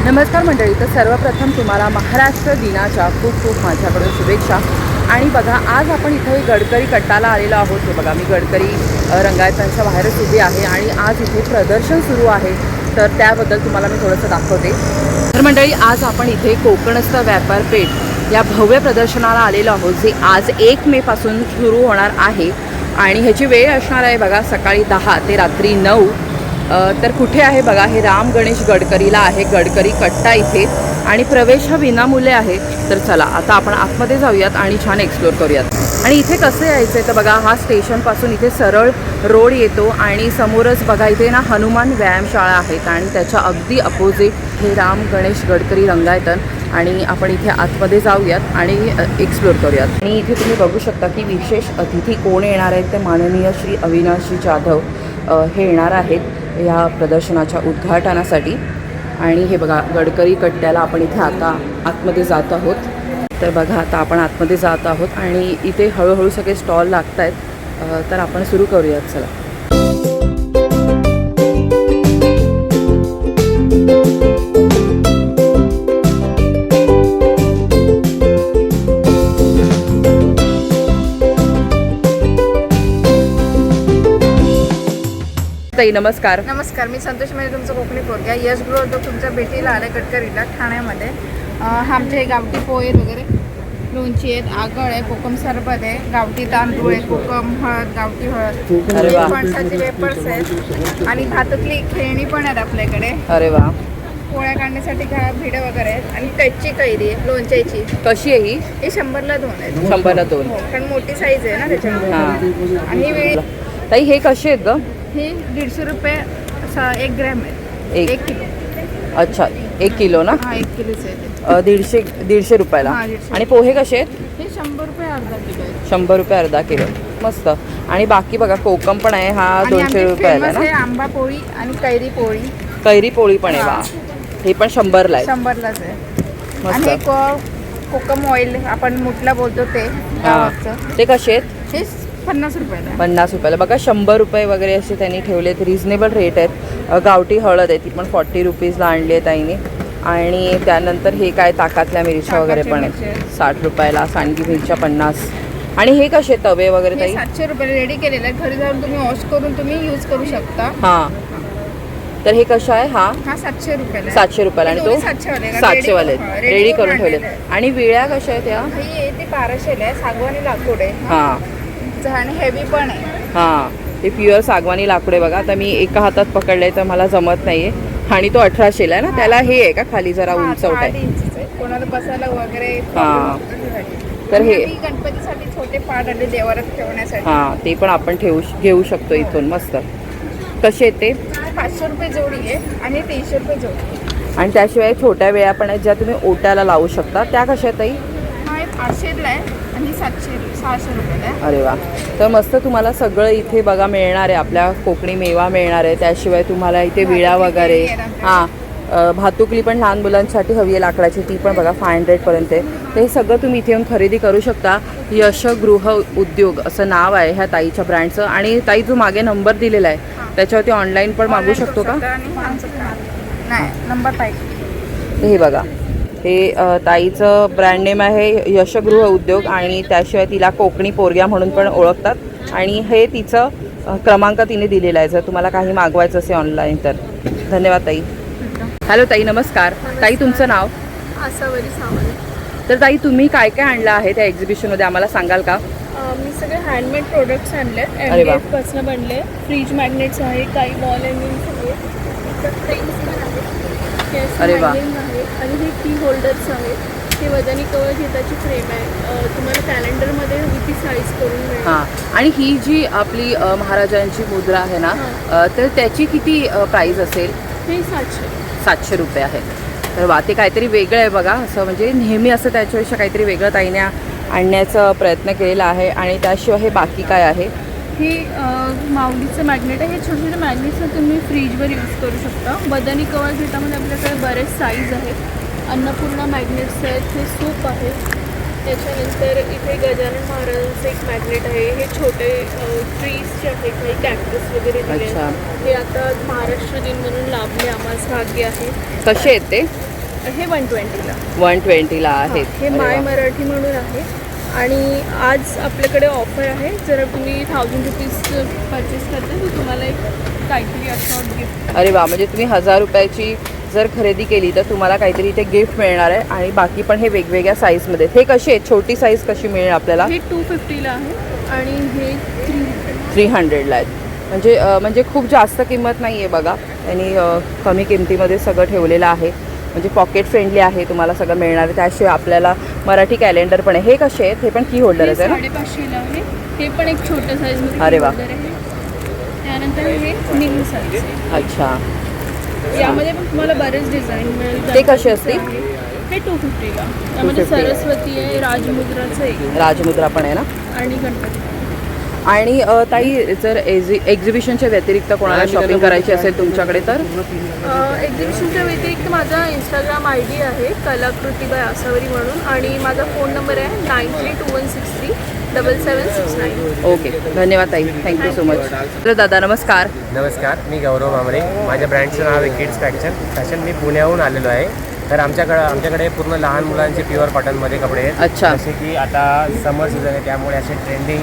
नमस्कार मंडळी. तर सर्वप्रथम तुम्हाला महाराष्ट्र दिनाच्या खूप खूप माझ्याकडून शुभेच्छा. आणि बघा, आज आपण इथे गडकरी कट्टाला आलेलो आहोत. हे बघा, मी गडकरी रंगायतांच्या बाहेरच उभी आहे आणि आज इथे प्रदर्शन सुरू आहे, तर त्याबद्दल तुम्हाला मी थोडंसं दाखवते. तर मंडळी, आज आपण इथे कोकणस्थ व्यापार पेठ या भव्य प्रदर्शनाला आलेलो आहोत, जे आज 1 मे पासून सुरू होणार आहे. आणि ह्याची वेळ असणार आहे बघा, सकाळी 10 ते रात्री 9. तर कुठे आहे बघा, हे राम गणेश गडकरीला आहे, गडकरी कट्टा इथे. आणि प्रवेश हा विनामूल्य आहे. तर चला आता आपण आतमध्ये जाऊयात आणि छान एक्सप्लोर करूयात. आणि इथे कसं यायचं आहे तर बघा, हा स्टेशनपासून इथे सरळ रोड येतो आणि समोरच बघा इथे ना हनुमान व्यायामशाळा आहेत आणि त्याच्या अगदी अपोजिट हे राम गणेश गडकरी रंगायतन. आणि आपण इथे आतमध्ये जाऊयात आणि एक्सप्लोर करूयात. आणि इथे तुम्ही बघू शकता की विशेष अतिथी कोण येणार आहेत, ते माननीय श्री अविनाशजी जाधव हे येणार आहेत या प्रदर्शनाच्या उद्घाटनासाठी. आणि हे बघा, गडकरी कट्ट्याला आपण इथे आता आतमध्ये जात आहोत. तर बघा, आता आपण आतमध्ये जात आहोत आणि इथे हळूहळू सगळे स्टॉल लागत आहेत. तर आपण सुरू करूयात, चला. ताई नमस्कार. नमस्कार, मी संतोष मेहरे, तुमचं कोकणी पोरग्या. यश गृहोद्योग तुमच्या भेटीला आलं गडकरीला ठाण्यामध्ये. आमचे हे गावठी पोहे वगैरे, लोणची आहेत, आगळ आहे, कोकम सरबत आहे, गावठी तांदूळ आहे, कोकम हळद, गावठी हळद, फणसाचे वेपर्स आहेत आणि भातातली खेळणी पण आहेत आपल्याकडे. अरे वा. पोळ्या काढण्यासाठी भिडं वगैरे आहेत आणि कच्ची कैरी आहे लोणच्याची. कशी आहे ही? हे 100ला 2 आहेत. 100ला 2. कारण मोठी साईज आहे ना त्याच्यामुळे. आणि वेळ ताई हे कसे आहेत ग? हे 150 रुपये 1 ग्रॅम आहे. 1 किलो. अच्छा, 1 किलो ना? हा, 1 किलोचे आहे. 150 रुपयाला. हा, 150. आणि पोहे कसे आहेत? हे 100 रुपये अर्धा किलो आहे. 100 रुपये अर्धा किलो. मस्त. आणि बाकी बघा, कोकम पण आहे, हा 200 रुपयाला ना? आंबा पोळी आणि कैरी पोळी. कैरी पोळी पण आहे. वा, हे पण 100ला आहे. 100लाच आहे. मस्त. आणि कोकम ऑइल आपण मुठला बोलतो ते गावाचं. ते कसे आहेत? हे 50 रुपयाला. 50 रुपयाला. बघा, 100 रुपये वगैरे असे त्यांनी ठेवलेत. रिझनेबल रेट आहेत. गावठी हळद आहे, ती पण 40 रुपीजला आणली आहे ताईने. आणि त्यानंतर हे काय, ताकातल्या मिरच्या वगैरे पण आहेत 60 रुपयाला. सांडगी मिरच्या 50. आणि हे कसे तवे वगैरे ताई? 700 रुपयाला रेडी केलेलं आहे. घरी जाऊन तुम्ही वॉश करून तुम्ही यूज करू शकता. हां. तर हे कसं आहे? हा 700 रुपयाला. 700 रुपयाला. आणि तो 700 वाले रेडी करून ठेवले. आणि विळ्या कशा आहेत या? ही ते 1200ला आहे. सागवानी लाकूड आहे. हां. आणि हेवी पण आहे. हां, ते प्युअर सागवानी लाकूड आहे बघा. आता मी एका हातात पकडलंय तर मला जमत नाहीये. आणि तो 1800ला आहे ना? त्याला हे आहे का खाली जरा उंचवट आहे? कोणाला बसायला वगैरे. हां. तर हे गणपतीसाठी छोटे पाट आले देवारात ठेवण्यासाठी. हां, ते पण आपण घेऊ शकतो इथून. मस्त. कसे आहेत ते? 500 रुपये जोडी आहे आणि 300 रुपये जोडी. आणि त्याशिवाय छोट्या वेळा पण आहेत, ज्या तुम्ही ओट्याला लावू शकता. त्या कशा आहेत ताई? हा 800ला आहे आणि 600 रुपयाला आहे. अरे वा. तर मस्त तुम्हाला सगळं इथे बघा मिळणार आहे. आपल्या कोकणी मेवा मिळणार आहे. त्याशिवाय तुम्हाला इथे विळा वगैरे. हां, भातुकली पण लहान मुलांसाठी हवी आहे लाकडाची, ती पण बघा 500पर्यंत आहे. तर हे सगळं तुम्ही इथे येऊन खरेदी करू शकता. यश गृह उद्योग असं नाव आहे ह्या ताईच्या ब्रँडचं. आणि ताई जो मागे नंबर दिलेला आहे त्याच्यावरती ऑनलाईन पण मागू शकतो का? नाही, नंबर पाहिजे. हे बघा, हे ताईचं ब्रँड नेम आहे यशगृह उद्योग. आणि त्याशिवाय तिला कोकणी पोरग्या म्हणून पण ओळखतात. आणि हे तिचं क्रमांक तिने दिलेला आहे जर तुम्हाला काही मागवायचं असेल ऑनलाईन तर. धन्यवाद ताई. हॅलो ताई नमस्कार. ताई तुमचं नाव? आसावरी सावंत. तर ताई तुम्ही काय काय आणलं आहे त्या एक्झिबिशनमध्ये आम्हाला सांगाल का? मी सगळे हँडमेड प्रोडक्ट्स आणले. MDF पासून बनले. फ्रीज मॅग्नेट्स आहे, काही वॉल हँगिंग्स आहेत, अरे वा. आणि हे की होल्डर्स आहेत. हे वजनी कवर घेताची फ्रेम आहे. तुम्हाला कॅलेंडरमध्ये हवी ती साईज करून मिळेल. हां. आणि ही जी आपली महाराजांची मुद्रा आहे ना, तर त्याची किती प्राईस असेल? हे 700 रुपये आहे. तर वा, ते काहीतरी वेगळं आहे बघा. असं म्हणजे नेहमी असं त्याच्यापेक्षा काहीतरी वेगळं ताईने आणण्याचा प्रयत्न केलेला आहे. आणि त्याशिवाय हे बाकी काय आहे? हे माऊलीचं मॅग्नेट आहे. हे छोटे छोटे मॅग्नेट्स तुम्ही फ्रीजवर यूज करू शकता. बदानी कवर घेतामध्ये आपल्याकडे बरेच साईज आहेत. अन्नपूर्णा मॅग्नेट्स आहेत. हे सूप आहे. त्याच्यानंतर इथे गजानन महाराजांचं एक मॅग्नेट आहे. हे छोटे ट्रीजचे आहे, काही कॅक्टस वगैरे दिले. हे आता महाराष्ट्र दिन म्हणून लाभले आम्हाला भाग्य आहे. कसे आहेत ते? हे 120ला. 120ला आहेत. हे अरे माय वा. मराठी म्हणून आहे आणि आज आपल्याकडे ऑफर आहे. जर तुम्ही 1000 रुपीज परचेस करता तर तुम्हाला एक काहीतरी असं गिफ्ट. अरे वा, म्हणजे तुम्ही 1000 रुपयाची जर खरेदी केली तर तुम्हाला काहीतरी इथे गिफ्ट मिळणार आहे. आणि बाकी पण हे वेगवेगळ्या साईजमध्ये. हे कशी आहे, छोटी साईज कशी मिळेल आपल्याला? हे 250ला आहे आणि हे 300ला आहेत. म्हणजे खूप जास्त किंमत नाही आहे बघा. त्यांनी कमी किमतीमध्ये सगळं ठेवलेलं आहे. म्हणजे पॉकेट फ्रेंडली आहे, तुम्हाला सगळं मिळणार आहे. त्याशिवाय आपल्याला मराठी कॅलेंडर पण आहे. हे कसे आहेत? हे पण की होल्डरच आहे ना? 550ला आहे. हे पण एक छोट्या साईजमध्ये अरे वा. आहे. त्यानंतर हे मिनी साईज आहे. अच्छा, यामध्ये पण तुम्हाला बरेच डिझाईन मिळेल. ते कसे असतील? हे 250ला. त्यामध्ये 250 ला. सरस्वती आहे, राजमुद्राचं आहे राजमुद्रा पण आहे ना? आणि गणपती. आणि ताई, जर एक्झिबिशनच्या व्यतिरिक्त कोणाला शॉपिंग करायची असेल तुमच्याकडे तर? एक्झिबिशनच्या व्यतिरिक्त माझा इंस्टाग्राम ID आहे कलाकृती बाय आसावरी म्हणून आणि माझा फोन नंबर आहे 9321637769. ओके, धन्यवाद ताई, थँक्यू सो मच. तर दादा नमस्कार. नमस्कार, मी गौरव मामरे. माझ्या ब्रँडचं नाव आहे किड्स फॅशन. मी पुण्याहून आलेलो आहे. तर आमच्याकडे पूर्ण लहान मुलांचे प्युअर कॉटनमध्ये कपडे आहेत. अच्छा. जसे की आता समर सीझन आहे त्यामुळे असे ट्रेंडिंग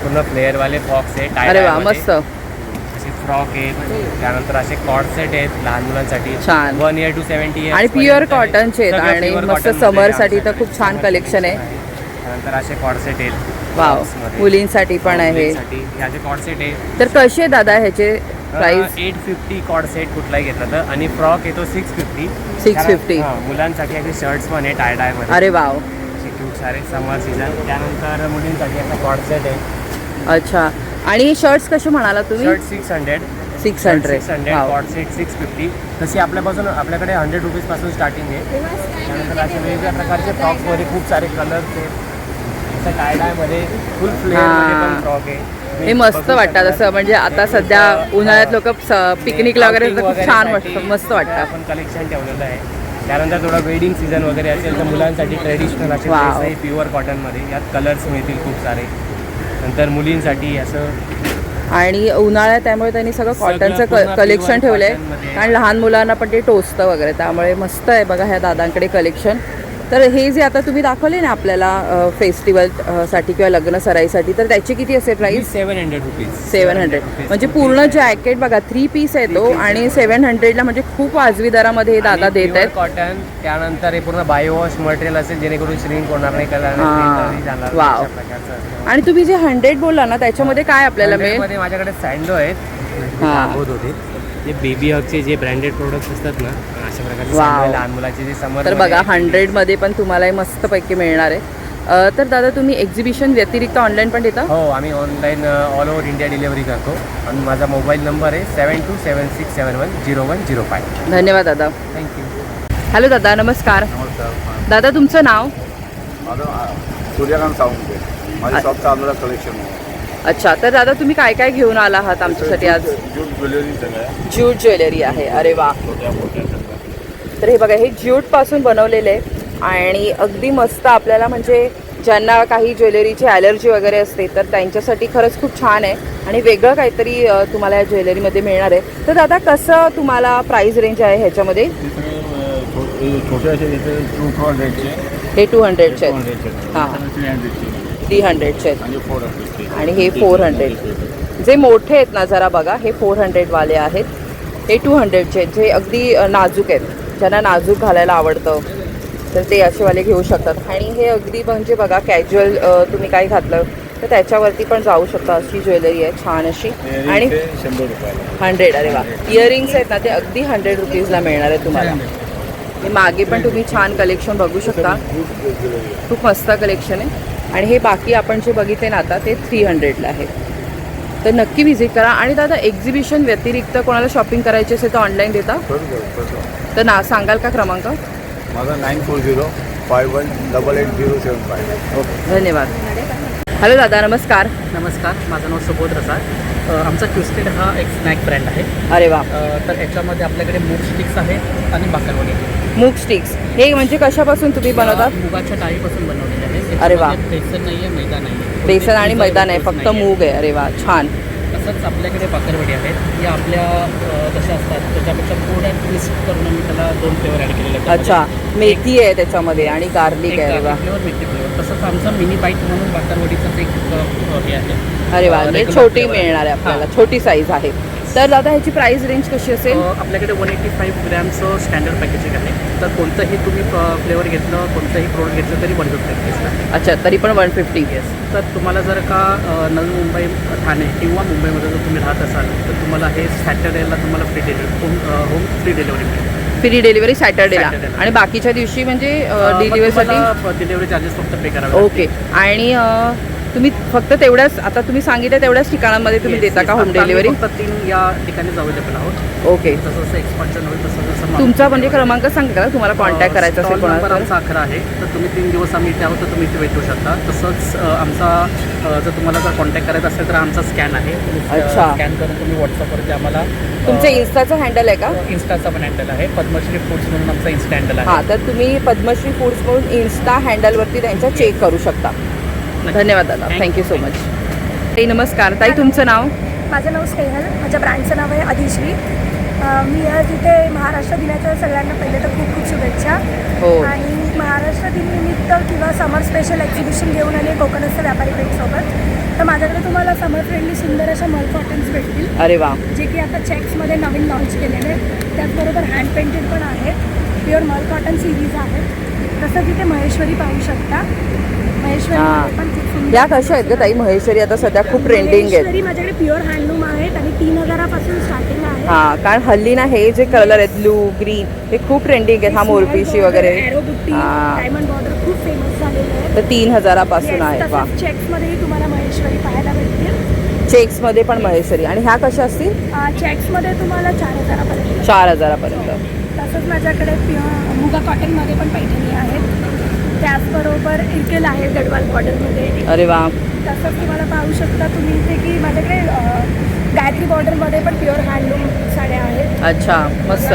पूर्ण फ्लेअरवाले फ्रॉक्स आहेत. अरे वा, मस्त. असे फ्रॉक आहेत. त्यानंतर असे कॉर्ड सेट आहेत लहान मुलांसाठी. छान. 1 year to 70 years. आणि प्युअर कॉटनचे आहेत सगळं आणि pure मस्त cotton मध्ये समरसाठी तर आमच्याकडे. खूप छान कलेक्शन आहे. त्यानंतर असे कॉर्ड सेट आहेत. वाव, Frocks मध्ये. मुलींसाठी पण आहे. मुलींसाठी हे असे कॉर्ड सेट आहे. तर कसे आहे दादा ह्याचे प्राइस? 850 कॉर्ड सेट कुठलाही घेतला तर. आणि फ्रॉक येतो 650. 650. मुलांसाठी असे शर्ट्स पण आहे टाय मध्ये. अरे वाव. असे क्यूट सारे समर सीझन. त्यानंतर मुलींसाठी असा कॉर्ड सेट आहे. अच्छा, आणि शर्ट्स कसे म्हणाला तुम्ही? शर्ट 600. 600. वाव. Cord set 650. तशी आपल्याकडे 100 रुपीजपासून स्टार्टिंग आहे. त्यानंतर असे वेगवेगळ्या प्रकारचे फ्रॉक्समध्ये खूप सारे कलर्स आहेत. असं टायडायमध्ये फुल फ्लेअरमध्ये पण फ्रॉक आहे. हे मस्त वाटतात असं. म्हणजे आता सध्या उन्हाळ्यात लोक पिकनिकला वगैरे तर खूप छान वाटतं, मस्त वाटतं. आपण कलेक्शन ठेवलेलं आहे. त्यानंतर थोडं वेडिंग सीझन वगैरे असेल तर मुलांसाठी ट्रेडिशनल असे वाव. ड्रेस आहे प्युअर कॉटनमध्ये. यात कलर्स मिळतील खूप सारे. नंतर मुलींसाठी असं आणि उन्हाळ्यात त्यामुळे त्यांनी सगळं कॉटनचं पूर्ण कलेक्शन pure ठेवलं आहे. cottonमध्ये. कारण लहान मुलांना पण ते टोचतं वगैरे, त्यामुळे मस्त आहे बघा ह्या दादांकडे कलेक्शन. तर हे जे आता तुम्ही दाखवले ना आपल्याला फेस्टिवल साठी किंवा लग्न सराईसाठी, तर त्याची किती असेल प्राईस? 700 रुपीज. 700. म्हणजे पूर्ण जॅकेट बघा 3 पीस आहे तो आणि 700ला म्हणजे खूप वाजवी दरामध्ये हे दादा देत आहेत. कॉटन. त्यानंतर हे पूर्ण बायोवॉश मटेरियल असेल जेणेकरून श्रिंक होणार नाही, कलर हां. वाव. आणि तुम्ही जे 100 बोलला ना त्याच्यामध्ये काय आपल्याला मिळेल? मध्ये माझ्याकडे सँडो आहेत. हां. दाखवत होते जे बेबी हगचे जे ब्रँडेड प्रोडक्ट्स असतात ना, अशा प्रकारचे वाव. सँडो लहान मुलाचे जे समर. तर बघा 100मध्ये पण तुम्हाला हे मस्तपैकी मिळणार आहे. तर दादा तुम्ही एक्झिबिशन व्यतिरिक्त ऑनलाईन पण देता? हो, आम्ही online all over India delivery करतो. आणि माझा मोबाईल नंबर आहे 7276710105. धन्यवाद दादा. थँक्यू. हॅलो दादा, नमस्कार. नमस्कार. दादा तुमचं नाव? माझं सूर्यकांत सावंत. माझ्या शॉपचं आम्हाला कलेक्शन आहे. अच्छा, तर दादा तुम्ही काय काय घेऊन आला आहात आमच्यासाठी आज? ज्यूट ज्वेलरी सगळं ज्यूट ज्वेलरी आहे. अरे वा. छोट्या मोठ्या सगळं. तर हे बघा, हे ज्यूटपासून बनवलेले आहे आणि अगदी मस्त. आपल्याला म्हणजे ज्यांना काही ज्वेलरीची ॲलर्जी वगैरे असते तर त्यांच्यासाठी खरंच खूप छान आहे आणि वेगळं काहीतरी तुम्हाला या ज्वेलरीमध्ये मिळणार आहे. तर दादा कसं तुम्हाला प्राईस रेंज आहे ह्याच्यामध्ये? ते सगळे छोटे असे येते 200चे. हे 200चे आहेत. 200चे. हां. 300चे. 300चे आहेत. आणि 400चे. आणि हे 400. जे मोठे आहेत ना जरा बघा, हे 400 वाले आहेत. हे 200चे आहेत, जे अगदी नाजूक आहेत. ज्यांना नाजूक घालायला आवडतं तर ते असेवाले घेऊ शकतात. आणि हे अगदी म्हणजे बघा कॅज्युअल तुम्ही काही घातलं तर त्याच्यावरती पण जाऊ शकता. अशी ज्वेलरी आहे छान अशी. आणि 100 रुपयाला. 100. अरे वा. इयरिंग्स आहेत ना ते अगदी 100 रुपीजला मिळणार आहे तुम्हाला. हे मागे पण तुम्ही छान कलेक्शन बघू शकता. खूप मस्त कलेक्शन आहे. आणि हे बाकी आपण जे बघितले ना आता ते 300ला आहे. तर नक्की व्हिजिट करा. आणि दादा एक्झिबिशन व्यतिरिक्त कोणाला शॉपिंग करायची असेल तर ऑनलाईन देता? तर ना सांगाल का क्रमांक? माझा 9405188075. ओके, धन्यवाद. हॅलो दादा, नमस्कार. नमस्कार, माझं नाव सुबोध रसाळ. आमचा ट्विस्टेड हा एक स्नॅक ब्रँड आहे. अरे वा. तर याच्यामध्ये आपल्याकडे मूग स्टिक्स आहे आणि बाकरवडी. मूग स्टिक्स हे म्हणजे कशापासून तुम्ही बनवतात? मुगाच्या डाळीपासून बनवलेले आहे. अरे वा. बेसन नाही आहे, मैदा नाही आहे. बेसन आणि मैदा नाही, फक्त मूग आहे. अरे वा, छान. तसंच आपल्याकडे बाकरवडी आहेत या आपल्या जशा असतात त्याच्यापेक्षा थोड्या ट्विस्ट करून मी त्याला 2 फ्लेवर ॲड केलेले आहेत. अच्छा, मेथी आहे त्याच्यामध्ये आणि गार्लिक आहे. अरे वा, फ्लेवर मेथी फ्लेवर. तसंच आमचं मिनी बाईट म्हणून बाकरवडीचंच एक हे आहे. अरे वा, म्हणजे Regular छोटी flavor. मिळणार आहे आपल्याला, हां. छोटी साईज आहे. तर दादा ह्याची प्राइस रेंज कशी असेल? आपल्याकडे 185 ग्रॅमचं स्टँडर्ड पॅकेजिंग आहे. तर कोणतंही तुम्ही फ्लेवर घेतलं, कोणतंही प्रोडक्ट घेतलं तरी 150 रुपीजला. अच्छा, तरी पण 150. येस. तर तुम्हाला जर का नवी मुंबई, ठाणे किंवा मुंबईमध्ये जर तुम्ही राहत असाल तर तुम्हाला हे सॅटर्डेला तुम्हाला free delivery, home free delivery मिळेल. फ्री डिलिव्हरी सॅटर्डेला Saturdayला. आणि बाकीच्या दिवशी म्हणजे डिलिव्हरीसाठी. डिलिव्हरी चार्जेस फक्त पे करावे ओके. आणि तुम्ही फक्त तेवढ्याच, आता तुम्ही सांगितलं तेवढ्याच ठिकाणांमध्ये तुम्ही देता का होम डिलिव्हरी? फक्त 3 या ठिकाणीच अवेलेबल आहोत. ओके. जसं जसं एक्सपान्शन होईल तसं जसं तुमचा म्हणजे क्रमांक सांगता का तुम्हाला कॉन्टॅक्ट करायचा असेल नंबर कोणाला? आमचा 11 आहे. तर तुम्ही 3 दिवस आम्ही इथे आहोत तर तुम्ही इथे भेटू शकता. तसंच आमचा जर तुम्हाला जर कॉन्टॅक्ट करायचा असेल तर आमचा स्कॅन आहे. अच्छा. स्कॅन करून तुम्ही व्हॉट्सअपवरती आम्हाला तुमचं इन्स्टाचं हँडल आहे का? इन्स्टाचा पण हँडल आहे. पद्मश्री फूड्स म्हणून आमचा इन्स्टा हँडल आहे. हां, तर तुम्ही पद्मश्री फूड्स म्हणून इन्स्टा हँडलवरती त्यांच्या चेक करू शकता. धन्यवाद दादा, थँक्यू सो मच. ताई नमस्कार. ताई तुमचं नाव? माझं नाव स्नेहल, माझ्या ब्रँडचं नाव आहे अधिश्री. मी आज इथे महाराष्ट्र दिनाच्या सगळ्यांना पहिले तर खूप खूप शुभेच्छा. हो. आणि महाराष्ट्र दिनानिमित्त किंवा समर स्पेशल एक्झिबिशन घेऊन आले कोकणस्थ व्यापारी फ्रेंड्ससोबत. तर माझ्याकडे तुम्हाला समर फ्रेंडली सुंदर अशा मल कॉटन्स भेटतील, अरे वा, जे की आता चेक्समध्ये नवीन लॉन्च केलेले आहेत. त्याचबरोबर हँड पेंटेड पण आहेत. प्युअर मल कॉटन सिरीज आहेत. तसंच इथे महेश्वरी पाहू शकता. महेश्वरी पण खूप सुंदर. या कशा आहेत का ताई? महेश्वरी आता सध्या खूप ट्रेंडिंग आहेत. महेश्वरी माझ्याकडे प्युअर हँडलूम आहेत आणि 3000पासून स्टार्टिंग आहे. हां, कारण हल्ली ना हे जे कलर आहेत ब्लू ग्रीन हे खूप ट्रेंडिंग आहेत. हा मोरपिशी वगैरे हां, डायमंड बॉर्डर खूप फेमस झालेलं आहे. तर 3000पासून आहे. वा, चेक्स मध्येही तुम्हाला महेश्वरी पाहायला भेटतील. चेक्समध्ये पण महेश्वरी. आणि ह्या कशा असतील? चेक्स मध्ये तुम्हाला 4000पर्यंत. 4000पर्यंत. तसंच माझ्याकडे मुगा कॉटनमध्ये पण पैठणी आहेत. त्याचबरोबर इरकेल आहे गडवाल कॉटनमध्ये. अरे वा, तसंच तुम्हाला पाहू शकता तुम्ही इथे की माझ्याकडे गायत्री बॉर्डरमध्ये पण प्युअर हँडलूम साड्या आहेत. अच्छा, मस्त.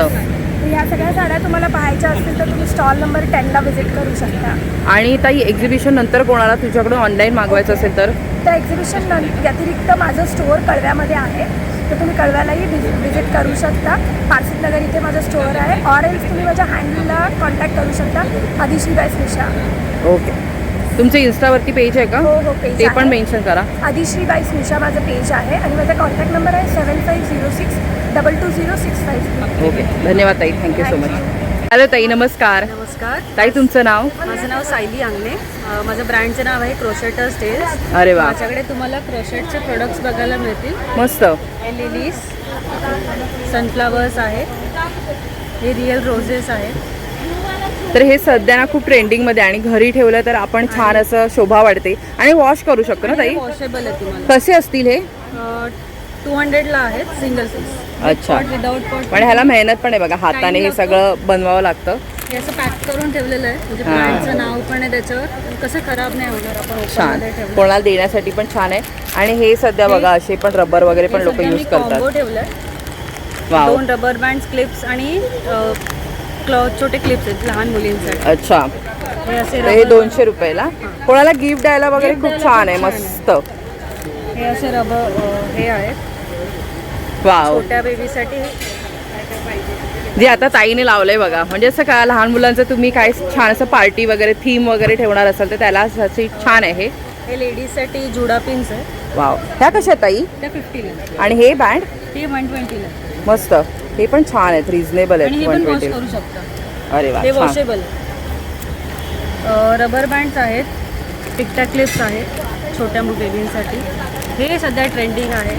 ह्या सगळ्या साड्या तुम्हाला पाहायच्या असतील तर तुम्ही स्टॉल नंबर 10ला व्हिजिट करू शकता. आणि ताई एक्झिबिशन नंतर कोणाला तुझ्याकडून ऑनलाईन मागवायचं असेल तर? त्या एक्झिबिशन व्यतिरिक्त माझं स्टोअर कळव्यामध्ये आहे, तर तुम्ही कळव्यालाही व्हिजिट करू शकता. पारसिक नगर इथे माझं स्टोअर आहे. ऑर एल्स तुम्ही माझ्या हँडलला कॉन्टॅक्ट करू शकता, अधिश्री बाय स्निशा. ओके. तुमचं इन्स्टावरती पेज आहे का? हो हो, पेज ते पण आहे. मेन्शन करा. अधिश्री बाय स्निशा माझं पेज आहे आणि माझा कॉन्टॅक्ट नंबर आहे 7506220653. ओके, धन्यवाद ताई, थँक्यू सो मच. हॅलो ताई नमस्कार. नमस्कार, ताई तुमचं नाव? माझं नाव सायली अंगणे. माझं ब्रँडचं नाव आहे क्रोशेटर्स टेल्स. अरे वा, माझ्याकडे तुम्हाला क्रोशेटचे प्रोडक्ट्स बघायला मिळतील. मस्त. हे लिलीज, सनफ्लावर्स आहेत, हे रिअल रोजेस आहेत. तर हे सध्या ना खूप ट्रेंडिंगमध्ये आणि घरी ठेवलं तर आपण छान असं शोभा वाढते आणि वॉश करू शकतो ना ताई? वॉशेबल आहे तुम्हाला. कसे असतील हे? 200ला आहेत सिंगल पीस. अच्छा. Without pot. पण ह्याला मेहनत पण आहे बघा, हाताने हे सगळं बनवावं लागतं. हे असं पॅक करून ठेवलेलं आहे, म्हणजे हां. ब्रँडचं नाव पण आहे त्याच्यावर. कसं खराब नाही होणार आपण छान, ओपनमध्ये ठेवलं. कोणाला देण्यासाठी पण छान आहे. आणि हे सध्या बघा असे पण रबर वगैरे पण लोक यूज कॉम्बो करतात. ठेवलंय. वाव, 2 रबर बँड्स, क्लिप्स आणि छोटे क्लिप्स आहेत लहान मुलींसाठी. अच्छा. हे असे तर हे रबर, 200 रुपयाला. कोणाला गिफ्ट द्यायला वगैरे Gift खूप द्यायला छान आहे, खूप छान मस्त. हे असे रबर हे आहेत वाव, छोट्या बेबीसाठी. जे आता ताईने लावलंय बघा, म्हणजे असं काय लहान मुलांचं तुम्ही काय छान असं पार्टी वगैरे थीम वगैरे ठेवणार असाल तर त्याला अशी छान आहे. हे लेडीजसाठी जुडा पिन्स आहे. वाव, ह्या कशा आहेत ताई? त्या 50ला. आणि हे बँड हे 120ला. मस्त, हे पण छान आहेत, रिझनेबल आणि आहेत. हे पण वॉश 120. करू शकता. अरे वा, हे छान. वॉशेबल. रबर बँड्स आहेत, टिकटॅक क्लिप्स आहेत छोट्या बेबींसाठी. हे सध्या ट्रेंडिंग आहे.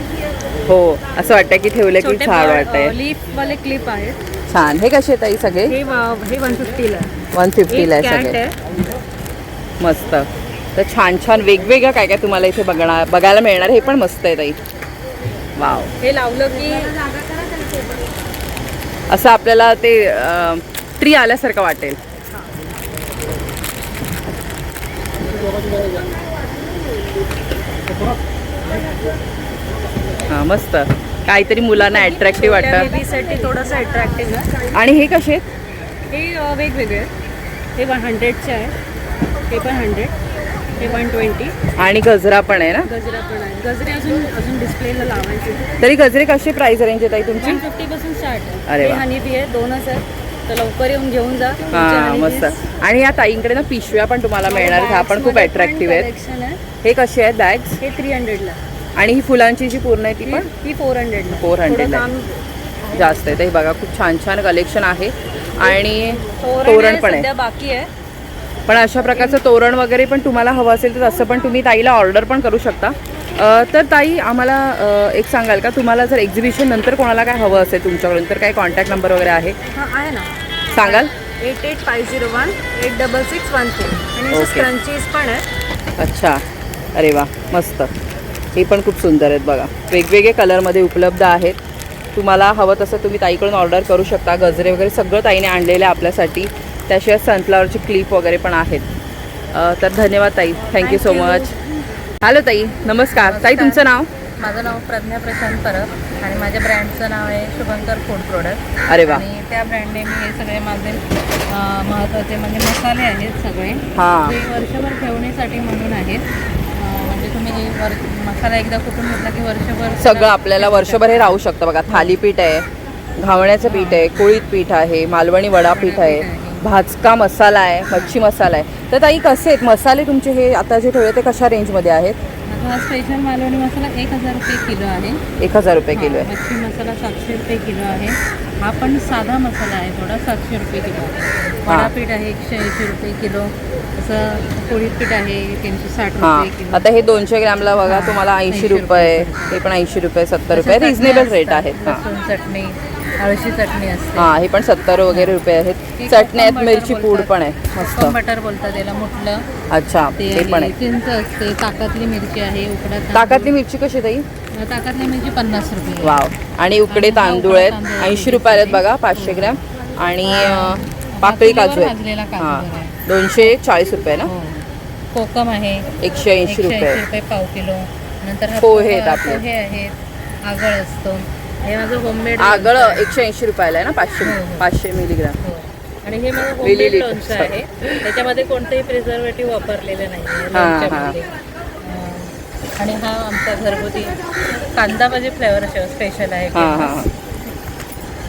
हो, असं वाटतं की ठेवलं की छोटे छान वाटतंय. लीफवाले क्लिप आहेत. छान. हे कसे ताई सगळे? हे 150ला. 150ला आहे कॅट सगळे. आहे. मस्त. तर छान छान वेगवेगळं काय काय तुम्हाला इथे बघायला मिळणार. हे पण मस्त आहे ताई. वाव, हे लावलं की असं आपल्याला ते ट्री आल्यासारखं वाटेल. हां, मस्त. काहीतरी मुलांना अट्रॅक्टिव्ह छोट्या वाटतं. बेबीसाठी थोडंसं अट्रॅक्टिव्ह आहे. आणि हे कसे आहेत? हे वेगवेगळे आहेत. हे 100चे आहे. हे पण 100. हे 120. आणि गजरा पण आहे ना. गजरा पण आहे. गजरे अजून अजून डिस्प्लेला लावायचे. तरी गजरे कशी प्राइस रेंज आहे ताई तुमची? 150 पासून स्टार्ट आहे. अरे वा. हनी बी आहे 2000. तर लवकर येऊन घेऊन जा. हां मस्त. आणि या ताईंकडे ना पिशव्या पण तुम्हाला मिळणार, ह्या पण खूप अट्रॅक्टिव्ह आहेत. कलेक्शन आहे. हे कसे आहेत बॅग्स? हे 300ला. आणि ही फुलांची जी पूर्ण आहे ती पण ही 400ला. 400 ला. जास्त आहे. ते बघा खूप छान छान कलेक्शन आहे. आणि तोरण पण आहे. सध्या बाकी आहे. पण अशा प्रकारचं तोरण वगैरे पण तुम्हाला हवं असेल तर तसं पण तुम्ही ताईला ऑर्डर पण करू शकता. तर ताई आम्हाला एक सांगाल का, तुम्हाला जर एक्झिबिशन नंतर कोणाला काय हवं असेल तुमच्याकडून तर काय कॉन्टॅक्ट नंबर वगैरे आहे? हां आहे ना. सांगाल? 88501 86614. आणि ओके. स्क्रंचीज पण आहे. अच्छा. अरे वा मस्त. हे पण खूप सुंदर आहेत बघा, वेगवेगळे कलरमध्ये उपलब्ध आहेत. तुम्हाला हवं तसं तुम्ही ताईकडून ऑर्डर करू शकता. गजरे वगैरे सगळं ताईने आणलेलं आहे आपल्यासाठी. त्याशिवाय सनफ्लावरची क्लिप वगैरे पण आहेत. तर धन्यवाद ताई, थँक्यू सो मच. हॅलो ताई, नमस्कार. ताई तुमचं नाव? माझं नाव प्रज्ञा प्रशांत परब आणि माझ्या ब्रँडचं नाव आहे शुभंकर फूड प्रोडक्ट. अरे वा. आणि त्या ब्रँडने मी हे सगळे माझे महत्त्वाचे म्हणजे मसाले आहेत सगळे, हां. जे वर्षभर ठेवण्यासाठी म्हणून आहेत. म्हणजे तुम्ही हे मसाला एकदा कुठून घेतला की वर्षभर सगळं आपल्याला वर्षभर हे राहू शकतं बघा. थालीपीठ आहे, घावण्याचं पीठ आहे, कुळीत पीठ आहे, मालवणी वडा पीठ आहे, भाजका मसाला आहे, मच्छी मसाला आहे. तर ताई कसे आहेत मसाले तुमचे हे आता जे ठेवले ते कशा रेंजमध्ये आहेत? हा स्पेशल मालवणी मसाला 1000 रुपये किलो आहे. 1000 रुपये किलो आहे. मच्छी मसाला 700 रुपये किलो आहे. हा पण साधा मसाला आहे थोडा, 700 रुपये किलो आहे. वडापीठ आहे 180 रुपये किलो. असं पोळीत पीठ आहे 360 रुपये हां. किलो. आता हे 200 ग्रॅमला बघा तुम्हाला 80 रुपये, हे पण 80 रुपये 70 रुपये रिझनेबल रेट आहेत. हां लसूण चटणी, अळशी चटणी असते. हां, हे पण 70 वगैरे रुपये आहेत. ती चटणी आहेत, कोकम मिरची बटर पूड बोलतात. पण आहे मस्त. कोकम बटर बोलतात त्याला मुठलं. अच्छा, ते ते पण आहे. चिंच असते, ताकातली मिरची आहे, उकडा तांदूळ. ताकातली मिरची कशी ताई? ताकातली मिरची 50 रुपये. वाव. आणि उकडे तांदूळ आहेत 80 रुपये आहेत बघा 500 ग्रॅम. आणि पाकळी काजू आहेत. भाजलेला काजू हां, आहे. 240 रुपये ना. हो. कोकम आहे 180 रुपये. रुपये पाव किलो. नंतर हा पोहे आहेत आपले. पोहे आहेत, आगळ असतो. हे माझं होममेड आगळ 180 रुपयाला आहे ना, 500 हो, हो. 500 मिलीग्रॅम. हो. आणि हे माझं होममेड मिलीलीटर. लोणचं आहे. त्याच्यामध्ये कोणतेही प्रिझर्वेटिव्ह वापरलेले नाही आहे हां, लोणच्यामध्ये. आणि हा आमचा घरगुती कांदा भाजी फ्लेवर शेव स्पेशल आहे. हां हां.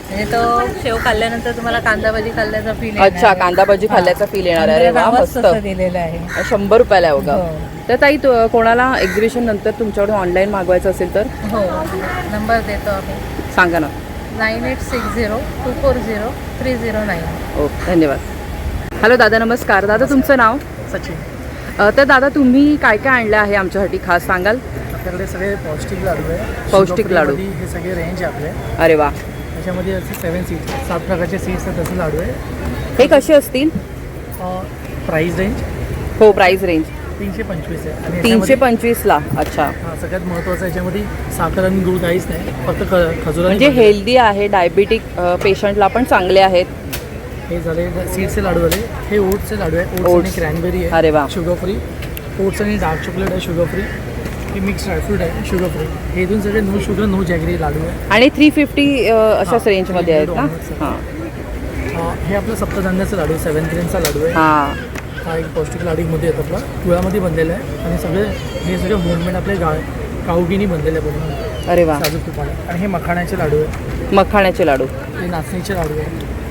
म्हणजे तो शेव खाल्ल्यानंतर तुम्हाला कांदा भाजी खाल्ल्याचा फील अच्छा, कांदा भाजी खाल्ल्याचा फील येणार आहे. अरे वा मस्त. दिलेलं आहे. 100 रुपयाला आहे बघा. हो. तर ताई कोणाला एक्झिबिशन नंतर तुमच्याकडून ऑनलाईन मागवायचं असेल तर हो, नंबर देतो आम्ही. सांगा ना. 9860240309. ओके, धन्यवाद. हॅलो दादा, नमस्कार. दादा तुमचं नाव? सचिन. तर दादा तुम्ही काय काय आणलं आहे आमच्यासाठी खास सांगाल? आपल्याकडे सगळे पौष्टिक लाडू आहे. पौष्टिक लाडू. शुगरफ्रीमध्ये हे सगळे रेंज आहे आपले. अरे वा. त्याच्यामध्ये असे 7 सीट्स 7 प्रकारचे सीट्स आहेत, तसं लाडू आहे. हे कसे असतील? प्राईस रेंज हो, प्राइस रेंज 325 आहे. आणि 325ला. अच्छा, हां, सगळ्यात महत्त्वाचं याच्यामध्ये साखर आणि गूळ काहीच नाही, फक्त खजुराने म्हणजे बनलेलं. हेल्दी आहे, डायबिटिक पेशंटला पण चांगले आहेत. हे झाले सीड्सचे लाडू झाले. हे ओट्सचे लाडू आहे. Oats Oats. आणि क्रॅनबेरी आहे. अरे वा. Sugar free. ओट्स आणि डार्क चॉकलेट आहे शुगर फ्री. हे मिक्स ड्रायफ्रूट आहे शुगर फ्री. हे इथून सगळे नो शुगर नो जॅगरी लाडू आहे. आणि 350 अशाच रेंजमध्ये आहेत ना. 300 हां हे आपलं सप्तधान्याचं लाडू 7 ग्रेनचा लाडू आहे. हां. हा एक पौष्टिक लाडूमध्ये येतो आपला, गुळामध्ये बनलेला आहे. आणि हे सगळे होममेड आपले काऊगिनी बनलेले आहे बनवून अरे वा. साजूक तुपाला. आणि हे मखाण्याचे लाडू आहे. मखाण्याचे लाडू. हे नाचणीचे लाडू आहे.